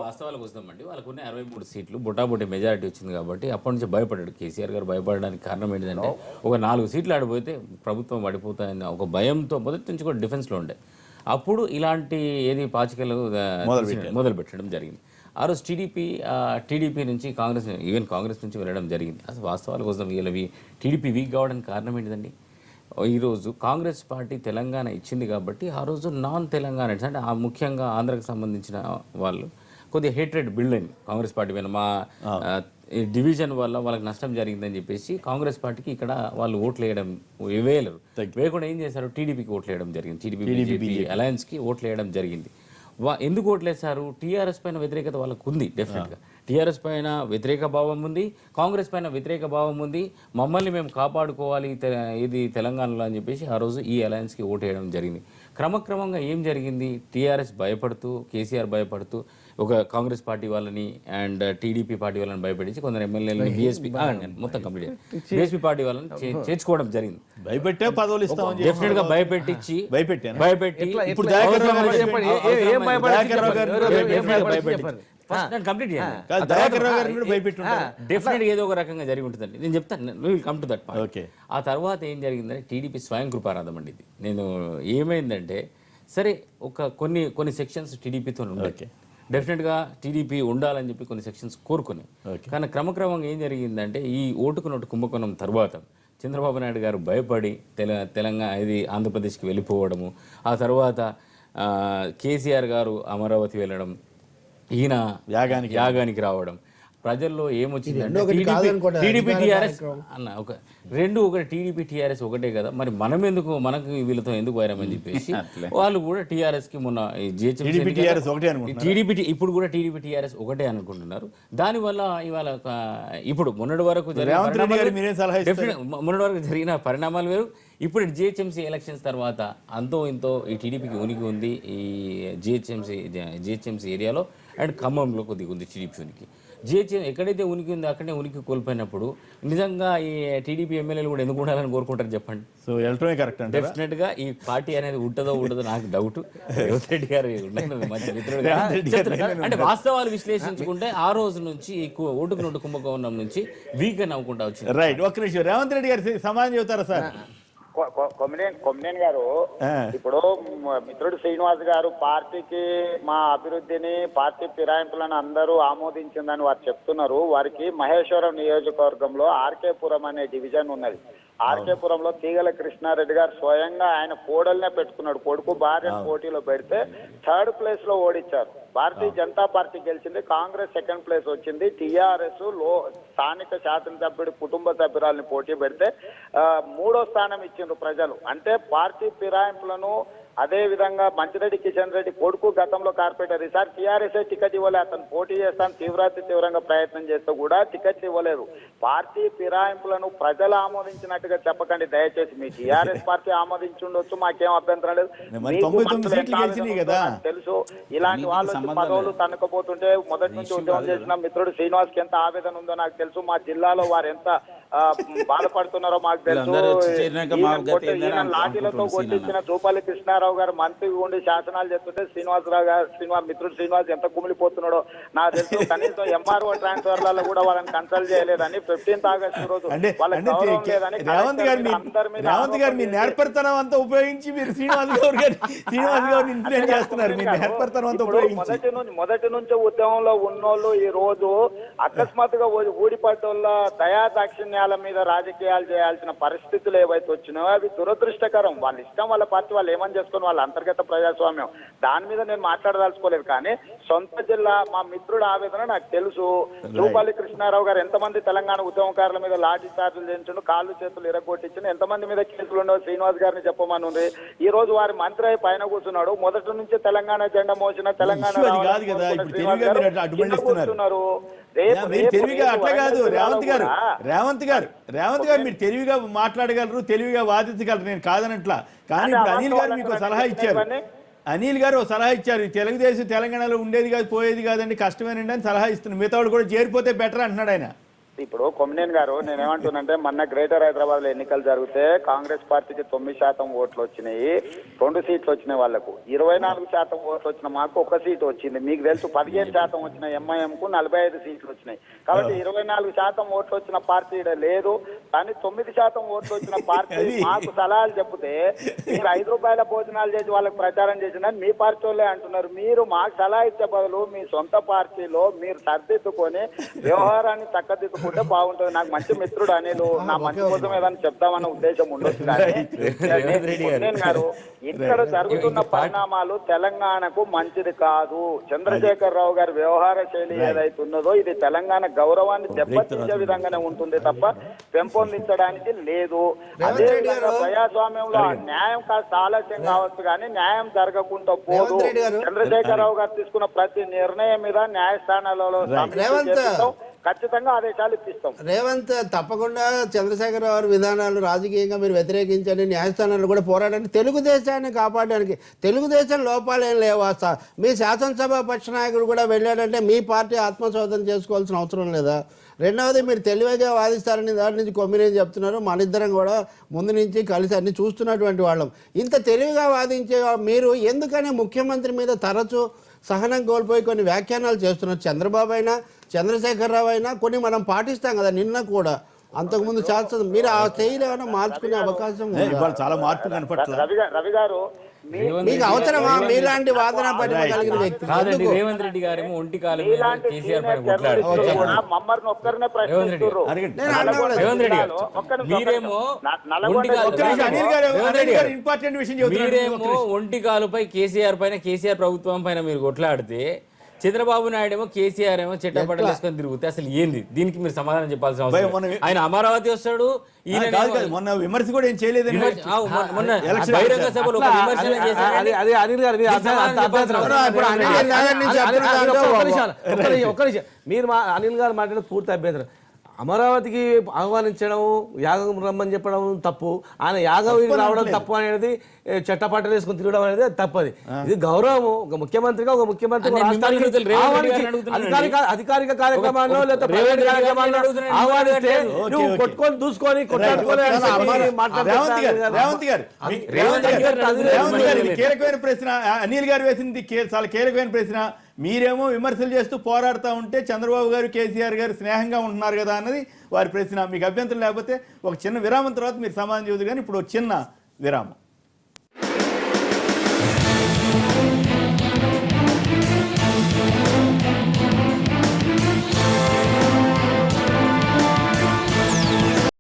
వాస్తవాలకు వస్తామండి. వాళ్ళకున్న 63 సీట్లు బుటాబుటి మెజారిటీ వచ్చింది కాబట్టి అప్పటి నుంచి భయపడ్డాడు కేసీఆర్ గారు. భయపడడానికి కారణం ఏంటంటే ఒక 4 సీట్లు ఆడిపోతే ప్రభుత్వం పడిపోతాయని ఒక భయంతో మొదటి నుంచి కూడా డిఫెన్స్లో ఉండే. అప్పుడు ఇలాంటి ఏది పాచికలు మొదలు పెట్టడం జరిగింది. ఆ రోజు టీడీపీ నుంచి కాంగ్రెస్ నుంచి వెళ్ళడం జరిగింది. అసలు వాస్తవాల కోసం వీళ్ళవి టీడీపీ వీక్ కావడానికి కారణం ఏంటిదండి? ఈరోజు కాంగ్రెస్ పార్టీ తెలంగాణ ఇచ్చింది కాబట్టి ఆ రోజు నాన్ తెలంగాణ అంటే ముఖ్యంగా ఆంధ్రాకి సంబంధించిన వాళ్ళు కొద్దిగా హేట్రెడ్ బిల్డ్ అయింది కాంగ్రెస్ పార్టీ పైన. మా డివిజన్ వల్ల వాళ్ళకి నష్టం జరిగిందని చెప్పేసి కాంగ్రెస్ పార్టీకి ఇక్కడ వాళ్ళు ఓట్లు వేయడం వేయకుండా ఏం చేశారు, టీడీపీకి ఓట్లు వేయడం జరిగింది. టీడీపీ అలయన్స్కి ఓట్లు వేయడం జరిగింది. ఎందుకు ఓట్లేశారు? టీఆర్ఎస్ పైన వ్యతిరేకత వాళ్ళకు ఉంది. డెఫినెట్గా టీఆర్ఎస్ పైన వ్యతిరేక భావం ఉంది, కాంగ్రెస్ పైన వ్యతిరేక భావం ఉంది. మమ్మల్ని మేము కాపాడుకోవాలి ఇది తెలంగాణలో అని చెప్పేసి ఆ రోజు ఈ అలయన్స్కి ఓటు వేయడం జరిగింది. క్రమక్రమంగా ఏం జరిగింది, టీఆర్ఎస్ భయపడుతూ, కేసీఆర్ భయపడుతూ ఒక కాంగ్రెస్ పార్టీ వాళ్ళని అండ్ టీడీపీ పార్టీ వాళ్ళని భయపెట్టి కొందరు ఎమ్మెల్యేలని బీఎస్పీ మొత్తం కంప్లీట్ బీఎస్పీ పార్టీ వాళ్ళని చేర్చుకోవడం జరిగింది. భయపెట్టే పదవులు ఇస్తాం డెఫినెట్ గా భయపెట్టి ఇప్పుడు డెఫినెట్ ఏదో ఒక రకంగా జరిగి ఉంటుందండి. నేను చెప్తాను, will come to that point. ఆ తర్వాత ఏం జరిగిందంటే టీడీపీ స్వయం కృపారాధం అండి ఇది. నేను ఏమైందంటే సరే ఒక కొన్ని సెక్షన్స్ టీడీపీతో ఉండొచ్చు, డెఫినెట్గా టీడీపీ ఉండాలని చెప్పి కొన్ని సెక్షన్స్ కోరుకున్నాయి. కానీ క్రమక్రమంగా ఏం జరిగిందంటే ఈ ఓటుకు నోటు కుంభకోణం తర్వాత చంద్రబాబు నాయుడు గారు భయపడి తెలంగాణ ఇది ఆంధ్రప్రదేశ్కి వెళ్ళిపోవడము, ఆ తర్వాత కేసీఆర్ గారు అమరావతి వెళ్ళడం, ఈయన యాగానికి రావడం, ప్రజల్లో ఏమొచ్చిందంటే టీడీపీ టీఆర్ఎస్ అన్న ఒకటి టీడీపీ టీఆర్ఎస్ ఒకటే కదా, మరి మనకు వీళ్ళతో ఎందుకు వైరం అని చెప్పేసి వాళ్ళు కూడా టీఆర్ఎస్ కి మొన్న టీడీపీ ఇప్పుడు కూడా టీడీపీ టీఆర్ఎస్ ఒకటే అనుకుంటున్నారు. దానివల్ల ఇవాళ ఇప్పుడు మొన్నటి వరకు జరిగిన పరిణామాలు వేరు. ఇప్పుడు జిహెచ్ఎంసీ ఎలక్షన్స్ తర్వాత అంతో ఇంతో ఈ టీడీపీకి ఉనికి ఉంది ఈ జిహెచ్ఎంసీ ఏరియాలో అండ్ ఖమ్మంలో కొద్దిగా ఉంది టీడీపీ ఉనికి. జిహెచ్ఎం ఎక్కడైతే ఉనికి ఉందో అక్కడే ఉనికి కోల్పోయినప్పుడు నిజంగా ఈ టీడీపీ ఎమ్మెల్యేలు కూడా ఎందుకు ఉండాలని కోరుకుంటారు చెప్పండి? సో ఎలక్ట్రానిక్ కరెక్ట్ అంటే డెఫినెట్ గా ఈ పార్టీ అనేది ఉంటుందో నాకు డౌట్. రేవంత్ రెడ్డి గారు మంచి మిత్రుడు అంటే వాస్తవాలు విశ్లేషించుకుంటే ఆ రోజు నుంచి ఓటుకు నోటు కుంభకోణం నుంచి వీక్ అని అవ్వకుండా వచ్చింది. రైట్, ఒక్క నిమిషం రేవంత్ రెడ్డి గారు సమాధానం చెబుతారా సార్? కొమ్మినేని గారు, ఇప్పుడు మిత్రుడు శ్రీనివాస్ గారు పార్టీకి మా అభివృద్ధిని పార్టీ ఫిరాయింపులను అందరూ ఆమోదించిందని వారు చెప్తున్నారు. వారికి మహేశ్వరం నియోజకవర్గంలో ఆర్కేపురం అనే డివిజన్ ఉన్నది. ఆర్కేపురంలో తీగల కృష్ణారెడ్డి గారు స్వయంగా ఆయన కోడల్నే పెట్టుకున్నాడు. కొడుకు భార్య పోటీలో పెడితే 3rd ప్లేస్ లో ఓడించారు. భారతీయ జనతా పార్టీ గెలిచింది, కాంగ్రెస్ 2nd ప్లేస్ వచ్చింది. టీఆర్ఎస్ స్థానిక శాసనసభ్యుడి కుటుంబ సభ్యురాలని పోటీ పెడితే 3వ స్థానం ఇచ్చిండ్రు ప్రజలు. అంటే పార్టీ ఫిరాయింపులను అదే విధంగా మంచిరెడ్డి కిషన్ రెడ్డి కొడుకు గతంలో కార్పొరేటర్, ఈసారి టీఆర్ఎస్ఏ టికెట్ ఇవ్వలే. అతను పోటీ చేస్తాను తీవ్రంగా ప్రయత్నం చేస్తూ కూడా టికెట్ ఇవ్వలేదు. పార్టీ ఫిరాయింపులను ప్రజలు ఆమోదించినట్టుగా చెప్పకండి దయచేసి. మీ టీఆర్ఎస్ పార్టీ ఆమోదించుండొచ్చు, మాకేం అభ్యంతరం లేదు. తెలుసు ఇలాంటి వాళ్ళు పదవులు తన్నుకపోతుంటే మొదటి నుంచి ఉద్యమం చేసిన మిత్రుడు శ్రీనివాస్ కి ఎంత ఆవేదన ఉందో నాకు తెలుసు. మా జిల్లాలో వారు ఎంత బాధపడుతున్నారో మాకు తెలుసు. లాఠీలతో కొట్టించిన జూపల్లి కృష్ణారావు గారు మంత్రి ఉండి శాసనాలు చెప్తుంటే మిత్రుడు శ్రీనివాస్ ఎంత కుమిలిపోతున్నాడో నాకు తెలుసు. కనీసం ఎంఆర్ఓ ట్రాన్స్ఫర్లలో కూడా వాళ్ళని కన్సల్ట్ చేయలేదని 15th ఆగస్టు రోజు వాళ్ళకి గౌరవం లేదని రేవంత్ గారు మీ నేర్పరితనం అంతా ఉపయోగించి మీరు శ్రీనివాస్ గారు ఇన్ఫ్లుయెన్స్ చేస్తున్నారు. మీ నేర్పరితనం అంతా ఉపయోగించి మొదటి నుంచి ఉద్యమంలో ఉన్నోళ్ళు ఈ రోజు అకస్మాత్తుగా ఊడిపడ్డోళ్ళ దయా దాక్షిణ్యాల మీద రాజకీయాలు చేయాల్సిన పరిస్థితులు ఏవైతే వచ్చినాయో అవి దురదృష్టకరం. వాళ్ళ ఇష్టం, వాళ్ళ పార్టీ వాళ్ళు ఏమని చేసుకుని వాళ్ళ అంతర్గత ప్రజాస్వామ్యం, దాని మీద నేను మాట్లాడదలుచుకోలేదు. కానీ సొంత జిల్లా మా మిత్రుడు ఆవేదన నాకు తెలుసు. జూపల్లి కృష్ణారావు గారు ఎంతమంది తెలంగాణ ఉద్యమకారుల మీద లాఠీ చార్జీలు చేయించండు, కాళ్ళు చేతులు ఇరగొట్టించండు, ఎంతమంది మీద కేసులు ఉండవు శ్రీనివాస్ గారిని చెప్పమని ఉంది. ఈ రోజు వారి మంత్రి అయి పైన కూర్చున్నాడు. మొదటి నుంచి తెలంగాణ జెండా మోసిన తెలంగాణ కూర్చున్నారు. తెలివిగా అట్లా కాదు రేవంత్ గారు మీరు తెలివిగా మాట్లాడగలరు, తెలివిగా వాదించగలరు, నేను కాదనట్లా. కానీ ఇప్పుడు అనిల్ గారు మీకు సలహా ఇచ్చారు. అనిల్ గారు సలహా ఇచ్చారు, తెలుగుదేశం తెలంగాణలో ఉండేది కాదు పోయేది కాదండి, కష్టమేనండి అని సలహా ఇస్తున్నారు. మిగతా కూడా చేరిపోతే బెటర్ అంటున్నాడు ఆయన. ఇప్పుడు కొమ్మినేని గారు, నేనేమంటున్నానంటే మొన్న గ్రేటర్ హైదరాబాద్ లో ఎన్నికలు జరిగితే కాంగ్రెస్ పార్టీకి 9% ఓట్లు వచ్చినాయి, 2 సీట్లు వచ్చినాయి. వాళ్లకు 24% ఓట్లు వచ్చిన మాకు 1 సీటు వచ్చింది. మీకు తెలుసు 15% వచ్చిన ఎంఐఎం కు 45 సీట్లు వచ్చినాయి. కాబట్టి 24% ఓట్లు వచ్చిన పార్టీ లేదు. కానీ 9% ఓట్లు వచ్చిన పార్టీ మాకు సలహాలు చెప్తే మీరు 5 రూపాయల భోజనాలు చేసి వాళ్ళకి ప్రచారం చేసిందని మీ పార్టీ వాళ్ళే అంటున్నారు. మీరు మాకు సలహా ఇచ్చే బదులు మీ సొంత పార్టీలో మీరు సర్దిద్దుకొని వ్యవహారాన్ని చక్కదిద్దుకుంటే బాగుంటుంది. నాకు మంచి మిత్రుడు అనిల్, నా మంచి కోసం ఏదైనా చెప్తామన్న ఉద్దేశం ఉండొచ్చు. కానీ గారు, ఇక్కడ జరుగుతున్న పరిణామాలు తెలంగాణకు మంచిది కాదు. చంద్రశేఖరరావు గారి వ్యవహార శైలి ఏదైతే ఉన్నదో ఇది తెలంగాణ గౌరవాన్ని దెబ్బతీసే విధంగానే ఉంటుంది తప్ప పెంపొందించడానికి లేదు. అదే ప్రజాస్వామ్యంలో న్యాయం కాస్త ఆలస్యం కావచ్చు కానీ న్యాయం జరగకుండా పోదు. చంద్రశేఖరరావు గారు తీసుకున్న ప్రతి నిర్ణయం మీద న్యాయస్థానాలలో ఖచ్చితంగా ఆదేశాలు ఇప్పిస్తాం. రేవంత్ తప్పకుండా చంద్రశేఖరరావు గారి విధానాలు రాజకీయంగా మీరు వ్యతిరేకించండి, న్యాయస్థానాలు కూడా పోరాడడానికి, తెలుగుదేశాన్ని కాపాడడానికి. తెలుగుదేశం లోపాలేం లేవా? మీ శాసనసభ పక్ష నాయకుడు కూడా వెళ్ళాడంటే మీ పార్టీ ఆత్మశోధన చేసుకోవాల్సిన అవసరం లేదా? రెండవది, మీరు తెలివిగా వాదిస్తారని దాని నుంచి కొమ్మినేని చెప్తున్నారు. మనిద్దరం కూడా ముందు నుంచి కలిసి అన్ని చూస్తున్నటువంటి వాళ్ళం. ఇంత తెలివిగా వాదించే మీరు ఎందుకని ముఖ్యమంత్రి మీద తరచూ సహనం కోల్పోయి కొన్ని వ్యాఖ్యానాలు చేస్తున్నారు? చంద్రబాబు అయినా చంద్రశేఖరరావు అయినా కొన్ని మనం పాటిస్తాం కదా. నిన్న కూడా అంతకుముందు శాస్త్రం మీరు ఆ శైలి ఏమైనా మార్చుకునే అవకాశం చాలా మార్పు కనపట్ల. రవి గారు, మీకు అవసరమా మీలాంటి వాదన పట్టిన కలిగిన వ్యక్తి? రేవంత్ రెడ్డి గారేమో ఒంటి కాలం కేసీఆర్ పైన కొట్లాడు. మీరేమో ఒంటి కాలుపై కేసీఆర్ పైన, కేసీఆర్ ప్రభుత్వం పైన మీరు కొట్లాడితే, చంద్రబాబు నాయుడు ఏమో కేసీఆర్ ఏమో చెట్టపట్టలు వేసుకొని తిరుగుతే అసలు ఏంది? దీనికి మీరు సమాధానం చెప్పాల్సిన అవసరం. ఆయన అమరావతి వస్తాడు, మొన్న విమర్శ కూడా ఏం చేయలేదు. మొన్న బహిరంగ సభలో ఒక విమర్శన చేశారు. మీరు అనిల్ గారు మాట్లాడే పూర్తి అభ్యంతరం. అమరావతికి ఆహ్వానించడం, యాగం రమ్మని చెప్పడం తప్పు, ఆయన యాగం రావడం తప్పు అనేది, చట్టపట్టలు వేసుకుని తిరగడం అనేది తప్పది. ఇది గౌరవం. ఒక ముఖ్యమంత్రిగా ఒక ముఖ్యమంత్రి అధికారిక కార్యక్రమాల్లో లేదా ప్రైవేట్ కార్యక్రమాల్లో ఆహ్వానిస్తే నువ్వు కొట్టుకొని దూసుకొని కీలకమైన ప్రశ్న అనిల్ గారు వేసింది, చాలా కీలకమైన ప్రశ్న. మీరేమో విమర్శలు చేస్తూ పోరాడుతూ ఉంటే చంద్రబాబు గారు కేసీఆర్ గారు స్నేహంగా ఉంటున్నారు కదా అన్నది వారి ప్రశ్న. మీకు అభ్యంతరం లేకపోతే ఒక చిన్న విరామం తర్వాత మీరు సమాధానం చెబుతారు, కానీ ఇప్పుడు ఒక చిన్న విరామం.